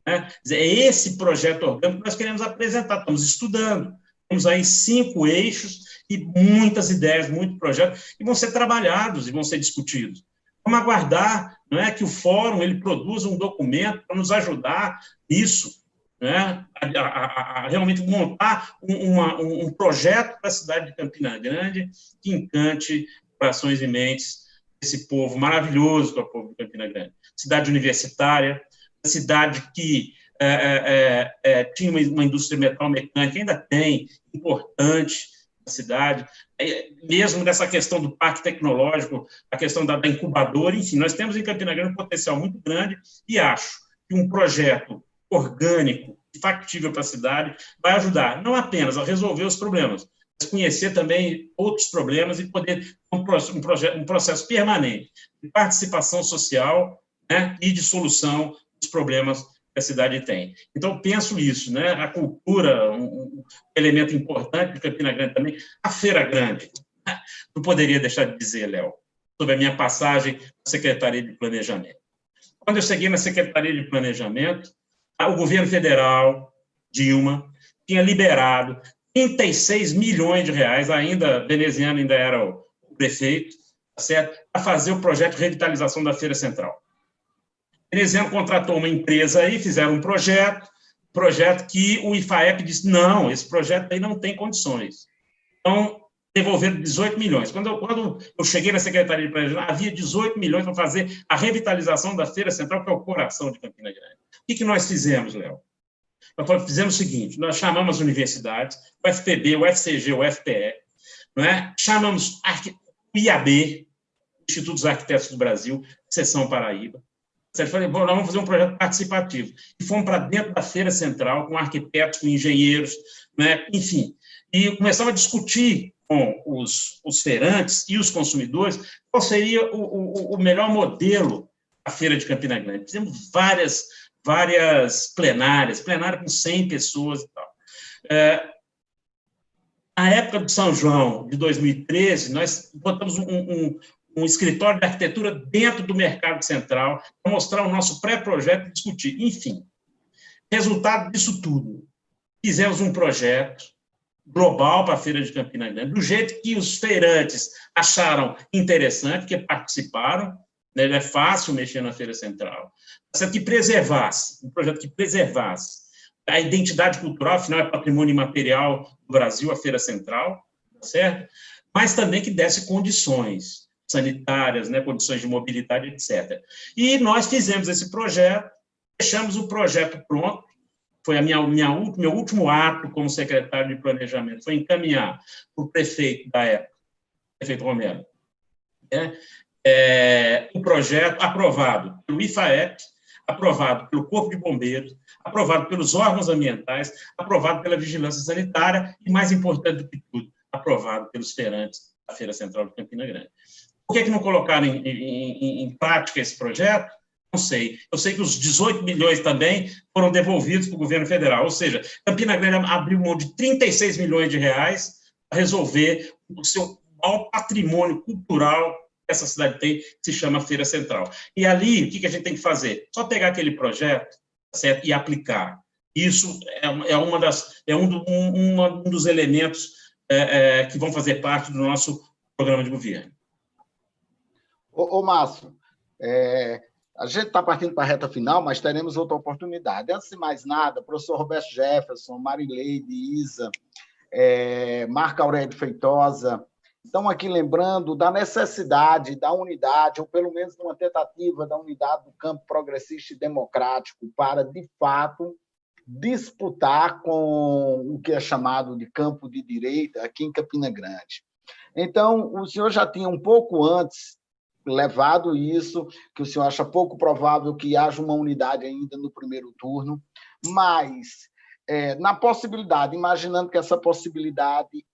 É esse projeto orgânico que nós queremos apresentar, estamos estudando. Temos aí 5 eixos e muitas ideias, muitos projetos, que vão ser trabalhados e vão ser discutidos. Vamos aguardar que o fórum ele produza um documento para nos ajudar nisso, a realmente montar um projeto para a cidade de Campina Grande que encante corações e mentes desse povo maravilhoso que é o povo de Campina Grande. Campina Grande. Cidade universitária, cidade que tinha uma indústria metal-mecânica, ainda tem, importante na cidade, mesmo nessa questão do parque tecnológico, a questão da incubadora, enfim, nós temos em Campina Grande um potencial muito grande e acho que um projeto orgânico, factível para a cidade, vai ajudar não apenas a resolver os problemas, mas conhecer também outros problemas e poder um processo permanente de participação social, né, e de solução dos problemas que a cidade tem. Então, penso isso, né? A cultura, um elemento importante de Campina Grande também, a Feira Grande. Não poderia deixar de dizer, Léo, sobre a minha passagem na Secretaria de Planejamento. Quando eu cheguei na Secretaria de Planejamento, o governo federal, Dilma, tinha liberado 36 milhões de reais, ainda veneziano ainda era o prefeito, tá certo? Para fazer o projeto de revitalização da Feira Central. Veneziano contratou uma empresa aí, fizeram um projeto que o IFAEP disse, não, esse projeto aí não tem condições. Então, devolveram 18 milhões. Quando eu cheguei na Secretaria de Planejamento, havia 18 milhões para fazer a revitalização da Feira Central, que é o coração de Campina Grande. O que nós fizemos, Léo? Nós fizemos o seguinte, nós chamamos as universidades, o FPB, o FCG, o FPE, não é? Chamamos o IAB, Instituto dos Arquitetos do Brasil, Seção Paraíba. Eu falei, bom, nós vamos fazer um projeto participativo. E fomos para dentro da Feira Central, com arquitetos, com engenheiros, né? Enfim. E começamos a discutir com os feirantes e os consumidores qual seria o melhor modelo da Feira de Campina Grande. Fizemos várias plenária com 100 pessoas e tal. Na época do São João, de 2013, nós botamos um escritório de arquitetura dentro do Mercado Central para mostrar o nosso pré-projeto e discutir. Enfim, resultado disso tudo, fizemos um projeto global para a Feira de Campina Grande, do jeito que os feirantes acharam interessante, que participaram, né? É fácil mexer na Feira Central, que preservasse, um projeto que preservasse a identidade cultural, afinal é patrimônio imaterial do Brasil, a Feira Central, certo? Mas também que desse condições sanitárias, né, condições de mobilidade, etc. E nós fizemos esse projeto, deixamos o projeto pronto, foi meu último ato como secretário de Planejamento, foi encaminhar para o prefeito da época, o prefeito Romero, né, o projeto aprovado pelo IFAEP, aprovado pelo Corpo de Bombeiros, aprovado pelos órgãos ambientais, aprovado pela Vigilância Sanitária e, mais importante do que tudo, aprovado pelos feirantes da Feira Central de Campina Grande. Por que não colocaram em prática esse projeto? Não sei. Eu sei que os 18 milhões também foram devolvidos para o governo federal, ou seja, Campina Grande abriu mão de 36 milhões de reais para resolver o seu maior patrimônio cultural que essa cidade tem, que se chama Feira Central. E ali, o que a gente tem que fazer? Só pegar aquele projeto, certo, e aplicar. Isso é um dos elementos que vão fazer parte do nosso programa de governo. Ô Márcio, a gente está partindo para a reta final, mas teremos outra oportunidade. Antes de mais nada, professor Roberto Jefferson, Marileide, Isa, Marco Aurélio Feitosa, estão aqui lembrando da necessidade da unidade, ou pelo menos de uma tentativa da unidade do campo progressista e democrático para, de fato, disputar com o que é chamado de campo de direita aqui em Campina Grande. Então, o senhor já tinha um pouco antes levado isso, que o senhor acha pouco provável que haja uma unidade ainda no primeiro turno, mas, na possibilidade, imaginando que essa possibilidade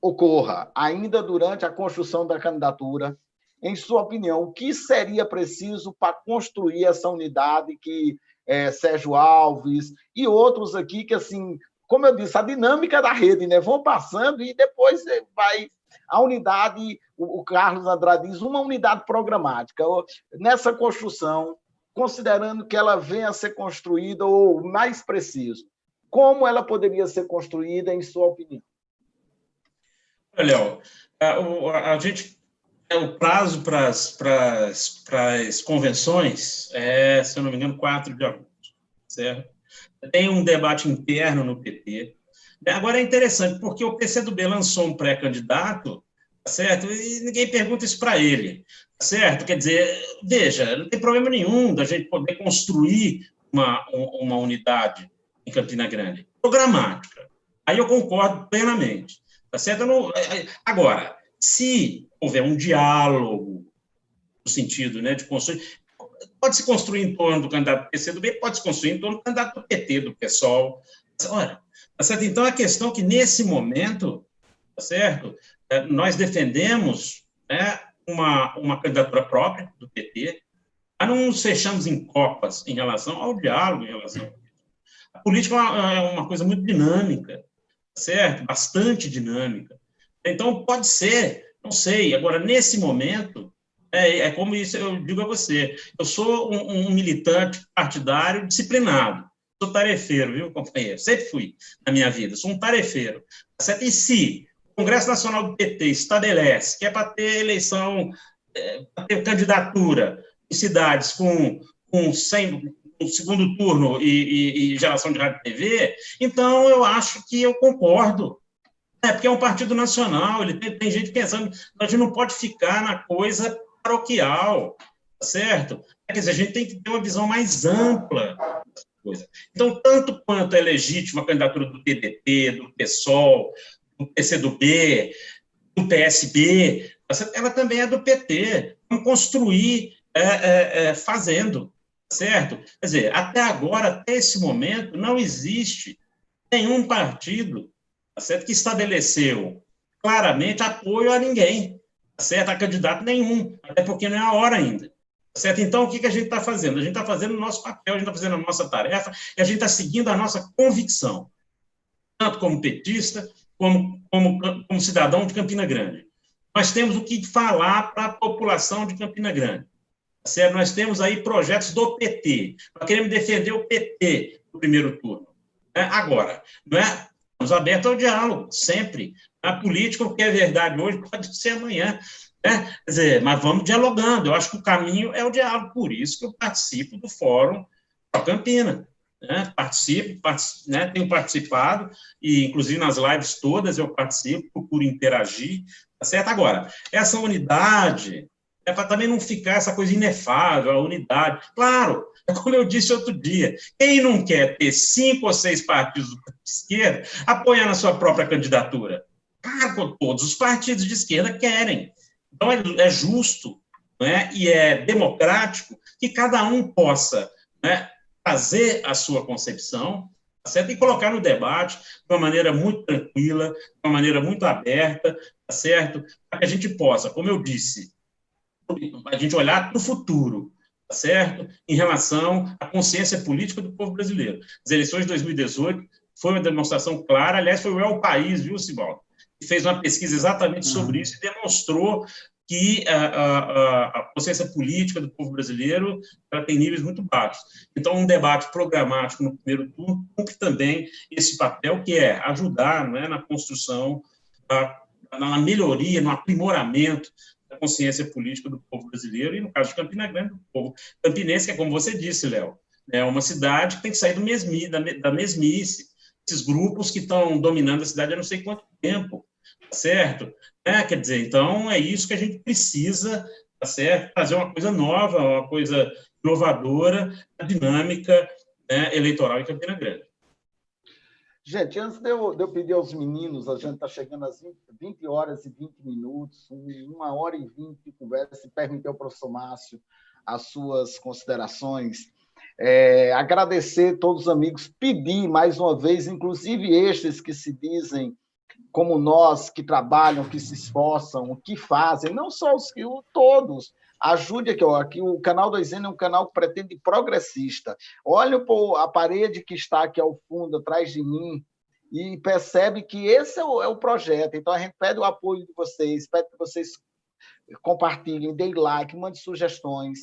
ocorra ainda durante a construção da candidatura, em sua opinião, o que seria preciso para construir essa unidade que Sérgio Alves e outros aqui, que, assim, como eu disse, a dinâmica da rede, né, vão passando e depois vai a unidade, o Carlos Andrade diz, uma unidade programática. Nessa construção, considerando que ela venha a ser construída, ou mais preciso, como ela poderia ser construída, em sua opinião? Léo, o prazo para as convenções se eu não me engano, 4 de agosto, certo? Tem um debate interno no PT. Agora, é interessante, porque o PCdoB lançou um pré-candidato, tá certo? E ninguém pergunta isso para ele, tá certo? Quer dizer, veja, não tem problema nenhum da gente poder construir uma unidade em Campina Grande, programática. Aí eu concordo plenamente, tá certo? Agora, se houver um diálogo, no sentido, né, de construir, pode se construir em torno do candidato do PCdoB, pode se construir em torno do candidato do PT, do PSOL. Olha, tá certo? Então, a questão é que, nesse momento, tá certo? Nós defendemos, né, uma candidatura própria do PT, mas não nos fechamos em copas em relação ao diálogo, em relação a política é uma coisa muito dinâmica, tá certo? Bastante dinâmica. Então, pode ser, não sei. Agora, nesse momento, é como isso eu digo a você, eu sou um militante partidário disciplinado, sou tarefeiro, viu, companheiro? Sempre fui na minha vida, sou um tarefeiro. Tá certo? E se o Congresso Nacional do PT estabelece que é para ter eleição, para ter candidatura em cidades com 100, um segundo turno e geração de rádio e TV, então eu acho que eu concordo. Porque é um partido nacional, tem gente pensando, a gente não pode ficar na coisa paroquial, certo? Quer dizer, a gente tem que ter uma visão mais ampla das coisas. Então, tanto quanto é legítima a candidatura do PDT, do PSOL, do PCdoB, do PSB, ela também é do PT. Vamos construir fazendo, certo? Quer dizer, até agora, até esse momento, não existe nenhum partido, certo, que estabeleceu claramente apoio a ninguém, certo? A candidato nenhum, até porque não é a hora ainda. Certo? Então, o que a gente está fazendo? A gente está fazendo o nosso papel, a gente está fazendo a nossa tarefa, e a gente está seguindo a nossa convicção, tanto como petista, como cidadão de Campina Grande. Nós temos o que falar para a população de Campina Grande. Certo? Nós temos aí projetos do PT, nós queremos defender o PT no primeiro turno. Agora, não é? Estamos abertos ao diálogo, sempre. A política, o que é verdade hoje, pode ser amanhã. Né? Quer dizer, mas vamos dialogando. Eu acho que o caminho é o diálogo. Por isso que eu participo do Fórum Pro Campina. Né? Né? Tenho participado, e inclusive nas lives todas eu participo, procuro interagir. Tá certo? Agora, essa unidade é para também não ficar essa coisa inefável, a unidade. Claro, como eu disse outro dia, quem não quer ter 5 ou 6 partidos de esquerda apoiando a sua própria candidatura? Claro, todos os partidos de esquerda querem. Então, é justo, né, e é democrático que cada um possa, né, fazer a sua concepção, tá certo? E colocar no debate de uma maneira muito tranquila, de uma maneira muito aberta, tá certo? Para que a gente possa, como eu disse, a gente olhar para o futuro, tá certo? Em relação à consciência política do povo brasileiro. As eleições de 2018 foi uma demonstração clara, aliás, foi o El País, viu, Sivaldo? Que fez uma pesquisa exatamente sobre isso e demonstrou que a consciência política do povo brasileiro ela tem níveis muito baixos. Então, um debate programático no primeiro turno cumpre também esse papel, que é ajudar, né, na construção, na melhoria, no aprimoramento da consciência política do povo brasileiro, e no caso de Campina Grande, do povo campinense, que é como você disse, Léo, é uma cidade que tem que sair da mesmice, esses grupos que estão dominando a cidade há não sei quanto tempo, certo? Quer dizer, então, é isso que a gente precisa, tá certo? Fazer uma coisa nova, uma coisa inovadora, dinâmica, né, eleitoral em Campina Grande. Gente, antes de eu pedir aos meninos, a gente está chegando às 20 horas e 20 minutos, 1 hora e 20 de conversa, e permitir ao professor Márcio as suas considerações. Agradecer a todos os amigos, pedir mais uma vez, inclusive estes que se dizem como nós, que trabalham, que se esforçam, que fazem, não só os que todos. Ajude aqui o canal 2N é um canal que pretende progressista. Olha a parede que está aqui ao fundo, atrás de mim, e percebe que esse é o projeto. Então, a gente pede o apoio de vocês, pede que vocês compartilhem, deem like, mandem sugestões.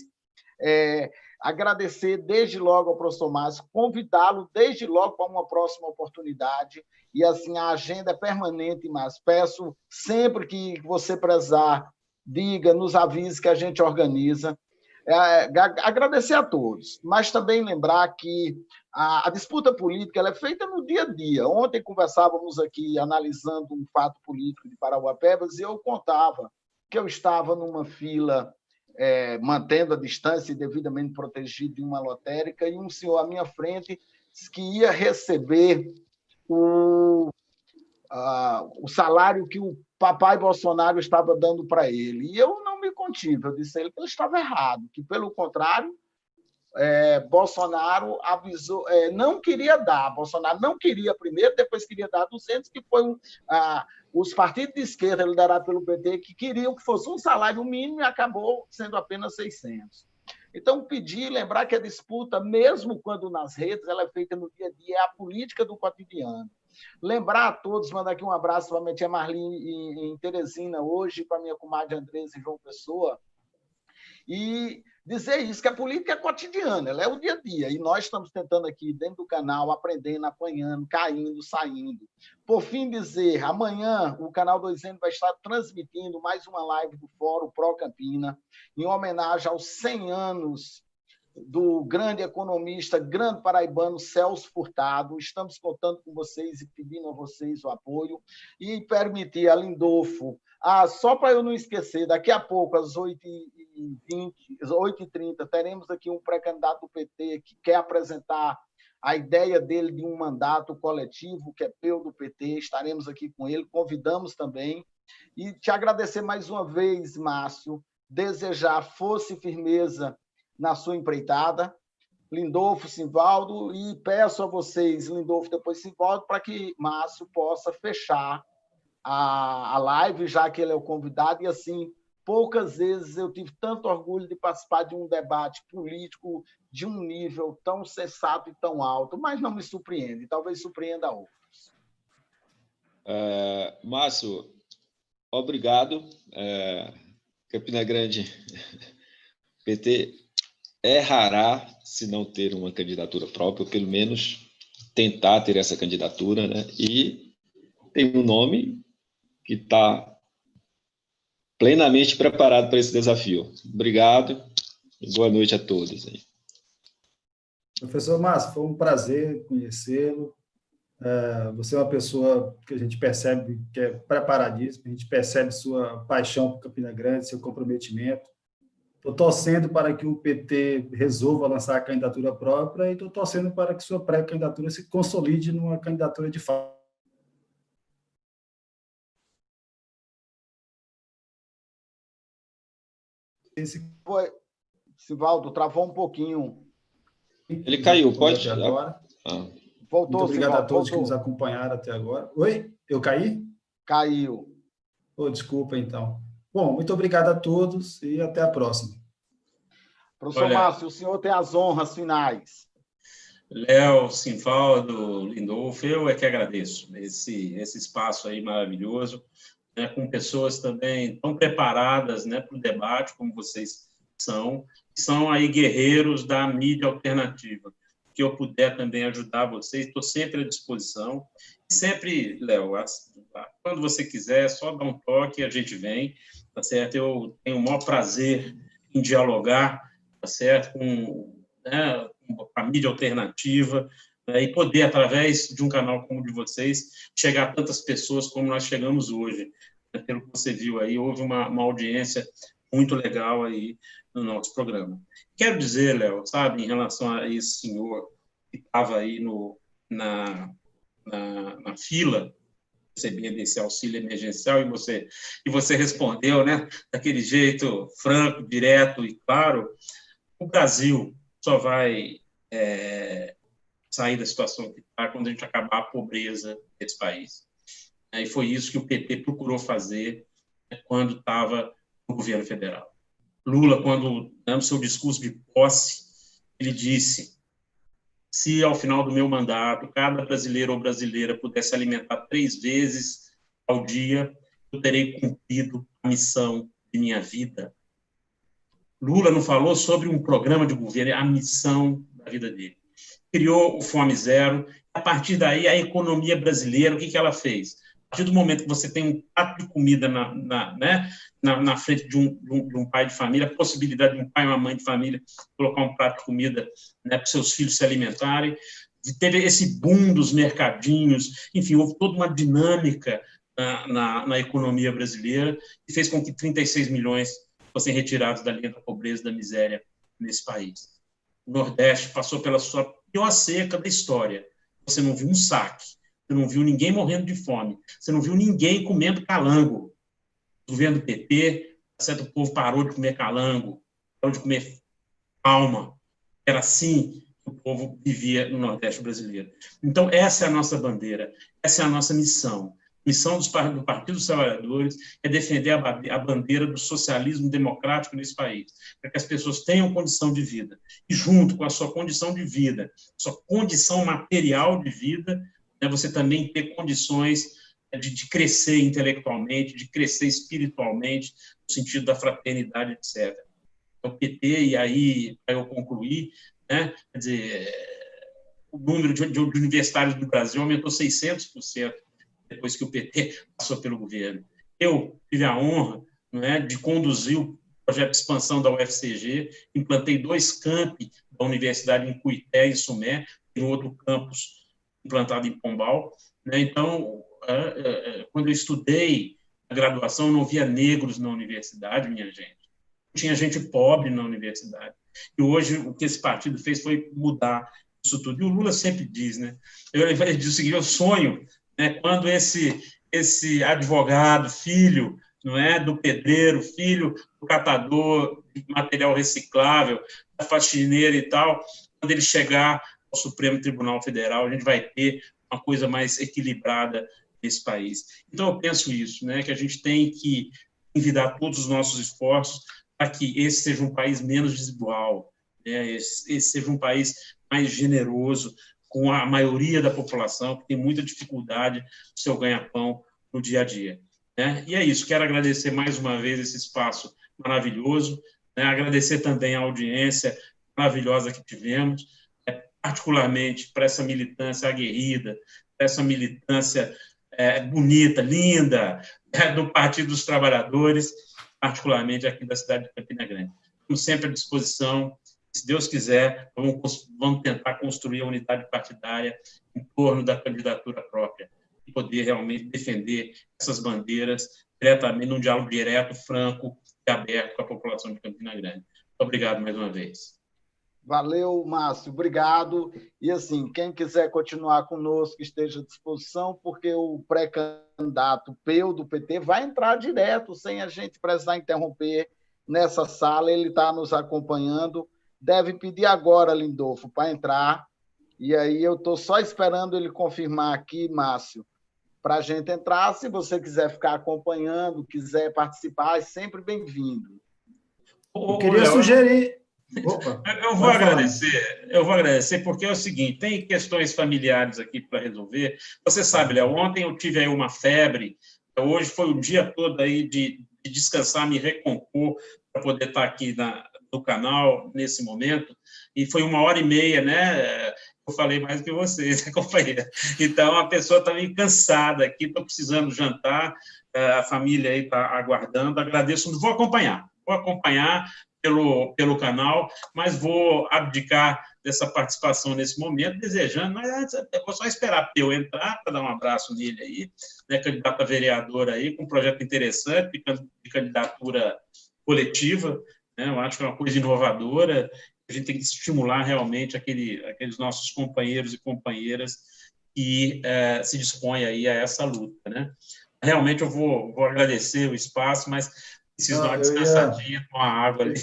Agradecer desde logo ao professor Márcio, convidá-lo desde logo para uma próxima oportunidade. E assim, a agenda é permanente, Márcio. Peço sempre que você precisar, diga, nos avise que a gente organiza. Agradecer a todos, mas também lembrar que a disputa política ela é feita no dia a dia. Ontem conversávamos aqui analisando um fato político de Parauapebas e eu contava que eu estava numa fila mantendo a distância e devidamente protegido de uma lotérica e um senhor à minha frente disse que ia receber o salário que o papai Bolsonaro estava dando para ele. E eu não me contive, eu disse a ele que ele estava errado, que, pelo contrário, Bolsonaro avisou, não queria dar, Bolsonaro não queria primeiro, depois queria dar 200, que foi os partidos de esquerda liderados pelo PT que queriam que fosse um salário mínimo e acabou sendo apenas 600. Então, pedir, lembrar que a disputa, mesmo quando nas redes, ela é feita no dia a dia, é a política do cotidiano. Lembrar a todos, mandar aqui um abraço para a minha tia Marli em Teresina hoje, para a minha comadre Andresa em João Pessoa, e dizer isso, que a política é cotidiana, ela é o dia a dia, e nós estamos tentando aqui, dentro do canal, aprendendo, apanhando, caindo, saindo. Por fim, dizer, amanhã o Canal 2N vai estar transmitindo mais uma live do Fórum Pro Campina, em homenagem aos 100 anos do grande economista, grande paraibano Celso Furtado. Estamos contando com vocês e pedindo a vocês o apoio. E permitir a Lindolfo, só para eu não esquecer, daqui a pouco, às 8h20, 8h30, teremos aqui um pré-candidato do PT que quer apresentar a ideia dele de um mandato coletivo, que é peu do PT. Estaremos aqui com ele, convidamos também. E te agradecer mais uma vez, Márcio, desejar força e firmeza na sua empreitada, Lindolfo, Simvaldo, e peço a vocês, Lindolfo, depois Simvaldo, para que Márcio possa fechar a live, já que ele é o convidado, e assim, poucas vezes eu tive tanto orgulho de participar de um debate político de um nível tão sensato e tão alto, mas não me surpreende, talvez surpreenda a outros. Márcio, obrigado. Campina Grande, PT errará se não ter uma candidatura própria, ou pelo menos tentar ter essa candidatura, né? E tem um nome que está plenamente preparado para esse desafio. Obrigado e boa noite a todos. Professor Márcio, foi um prazer conhecê-lo. Você é uma pessoa que a gente percebe que é preparadíssima, a gente percebe sua paixão por Campina Grande, seu comprometimento. Estou torcendo para que o PT resolva lançar a candidatura própria e estou torcendo para que sua pré-candidatura se consolide numa candidatura de fato. Simvaldo, travou um pouquinho. Ele caiu, pode? Agora. Voltou, muito obrigado Simvaldo, a todos voltou. que nos acompanharam até agora. Oi? Eu caí? Caiu. Desculpa, então. Bom, muito obrigado a todos e até a próxima. Professor Márcio, o senhor tem as honras finais. Léo, Simvaldo, Lindolfo, eu é que agradeço esse espaço aí maravilhoso, né, com pessoas também tão preparadas, né, para o debate, como vocês são aí guerreiros da mídia alternativa. Que eu puder também ajudar vocês, estou sempre à disposição. E sempre, Léo, quando você quiser, só dá um toque e a gente vem, tá certo? Eu tenho o maior prazer em dialogar, tá certo? Com a mídia alternativa, né? E poder, através de um canal como o de vocês, chegar a tantas pessoas como nós chegamos hoje. Né? Pelo que você viu aí, houve uma audiência muito legal aí no nosso programa. Quero dizer, Léo, sabe, em relação a esse senhor que estava aí na fila, recebendo esse auxílio emergencial, e você respondeu, né, daquele jeito franco, direto e claro, o Brasil só vai sair da situação que está quando a gente acabar a pobreza desse país. E foi isso que o PT procurou fazer, né, quando estava no governo federal. Lula, quando no seu discurso de posse, ele disse: se ao final do meu mandato cada brasileiro ou brasileira pudesse alimentar 3 vezes ao dia, eu terei cumprido a missão de minha vida. Lula não falou sobre um programa de governo, é a missão da vida dele. Criou o Fome Zero. A partir daí, a economia brasileira, o que ela fez? partir do momento que você tem um prato de comida na frente de um pai de família, a possibilidade de um pai e uma mãe de família colocar um prato de comida, né, para seus filhos se alimentarem, teve esse boom dos mercadinhos, enfim, houve toda uma dinâmica na economia brasileira que fez com que 36 milhões fossem retirados da linha da pobreza e da miséria nesse país. O Nordeste passou pela sua pior seca da história. Você não viu um saque, você não viu ninguém morrendo de fome, você não viu ninguém comendo calango. O governo do PT, certo, o povo parou de comer calango, parou de comer palma. Era assim que o povo vivia no Nordeste brasileiro. Então, essa é a nossa bandeira, essa é a nossa missão. A missão do Partido dos Trabalhadores é defender a bandeira do socialismo democrático nesse país, para que as pessoas tenham condição de vida. E, junto com a sua condição de vida, sua condição material de vida, né, você também ter condições de crescer intelectualmente, de crescer espiritualmente, no sentido da fraternidade, etc. O PT, e aí, para eu concluir, né, quer dizer, o número de universitários do Brasil aumentou 600%, depois que o PT passou pelo governo. Eu tive a honra, não é, de conduzir o projeto de expansão da UFCG, implantei 2 campi da universidade em Cuité e Sumé, e um outro campus implantado em Pombal. Né? Então, quando eu estudei a graduação, eu não via negros na universidade, minha gente. Tinha gente pobre na universidade. E hoje, o que esse partido fez foi mudar isso tudo. E o Lula sempre diz, né? Ele diz o seguinte: eu sonho, né, quando esse advogado, filho, não é, do pedreiro, filho do catador de material reciclável, da faxineira e tal, quando ele chegar ao Supremo Tribunal Federal, a gente vai ter uma coisa mais equilibrada nesse país. Então, eu penso isso, né, que a gente tem que envidar todos os nossos esforços para que esse seja um país menos desigual, né, esse seja um país mais generoso, com a maioria da população, que tem muita dificuldade no seu ganha-pão no dia a dia. Né? E é isso, quero agradecer mais uma vez esse espaço maravilhoso, né? Agradecer também a audiência maravilhosa que tivemos, particularmente para essa militância aguerrida, para essa militância bonita, linda, do Partido dos Trabalhadores, particularmente aqui da cidade de Campina Grande. Estamos sempre à disposição. Se Deus quiser, vamos tentar construir a unidade partidária em torno da candidatura própria e poder realmente defender essas bandeiras diretamente, num diálogo direto, franco e aberto com a população de Campina Grande. Muito obrigado mais uma vez. Valeu, Márcio, obrigado. E, assim, quem quiser continuar conosco, esteja à disposição, porque o pré-candidato Peu do PT vai entrar direto, sem a gente precisar interromper nessa sala, ele está nos acompanhando. Deve pedir agora, Lindolfo, para entrar. E aí eu estou só esperando ele confirmar aqui, Márcio, para a gente entrar. Se você quiser ficar acompanhando, quiser participar, é sempre bem-vindo. Eu queria sugerir... Opa, eu vou agradecer, porque é o seguinte, tem questões familiares aqui para resolver. Você sabe, Léo, ontem eu tive aí uma febre, hoje foi o dia todo aí de descansar, me recompor para poder estar aqui no canal nesse momento, e foi 1h30, né? Eu falei mais do que vocês, companheira. Então, a pessoa está meio cansada aqui, estou precisando jantar, a família aí está aguardando, agradeço, vou acompanhar pelo canal, mas vou abdicar dessa participação nesse momento, desejando, mas eu vou só esperar eu entrar para dar um abraço nele aí, né, candidato a vereador aí, com um projeto interessante de candidatura coletiva, né, eu acho que é uma coisa inovadora, a gente tem que estimular realmente aqueles nossos companheiros e companheiras que se dispõem aí a essa luta, né. Realmente eu vou agradecer o espaço, mas preciso dar uma descansadinha com a água ali.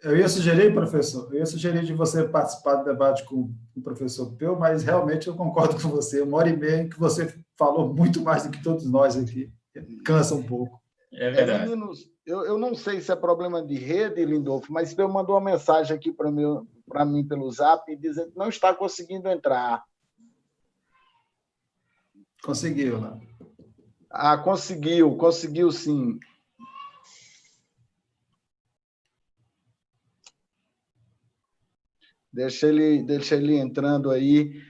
Eu ia sugerir, professor, de você participar do debate com o professor Peu, mas realmente eu concordo com você. 1h30 em que você falou muito mais do que todos nós aqui. Cansa um pouco. É verdade. Meninos, eu não sei se é problema de rede, Lindolfo, mas Peu mandou uma mensagem aqui para mim pelo Zap, dizendo que não está conseguindo entrar. Conseguiu, né? Ah, conseguiu sim. Deixa ele entrando aí.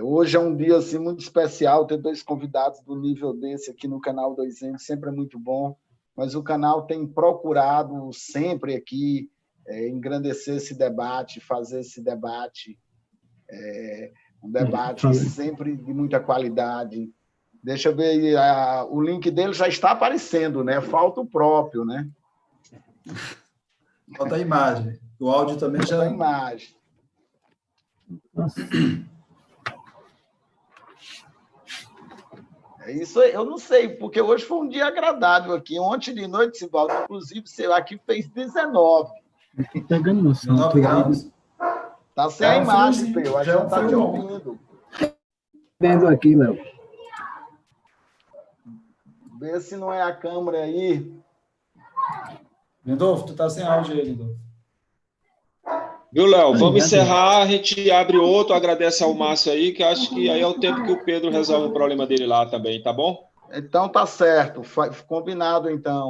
Hoje é um dia assim, muito especial, ter 2 convidados do nível desse aqui no canal 2M sempre é muito bom, mas o canal tem procurado sempre aqui engrandecer esse debate, fazer esse debate, um debate sempre de muita qualidade. Deixa eu ver, o link dele já está aparecendo, né? Falta o próprio, né? Falta a imagem. O áudio também já... Falta a imagem. Isso eu não sei, porque hoje foi um dia agradável aqui. Ontem de noite, Sivaldo, inclusive, sei lá, aqui fez 19. Pegando noção. 19 graus. Tá sem a imagem, Pedro. A gente não está te ouvindo. Vendo aqui, Léo. Vê se não é a câmera aí. Lindolfo, tu está sem áudio aí, Lindolfo. Viu, Léo? Vamos encerrar, a gente abre outro, agradece ao Márcio aí, que acho que aí é o tempo que o Pedro resolve o problema dele lá também, tá bom? Então tá certo, combinado então.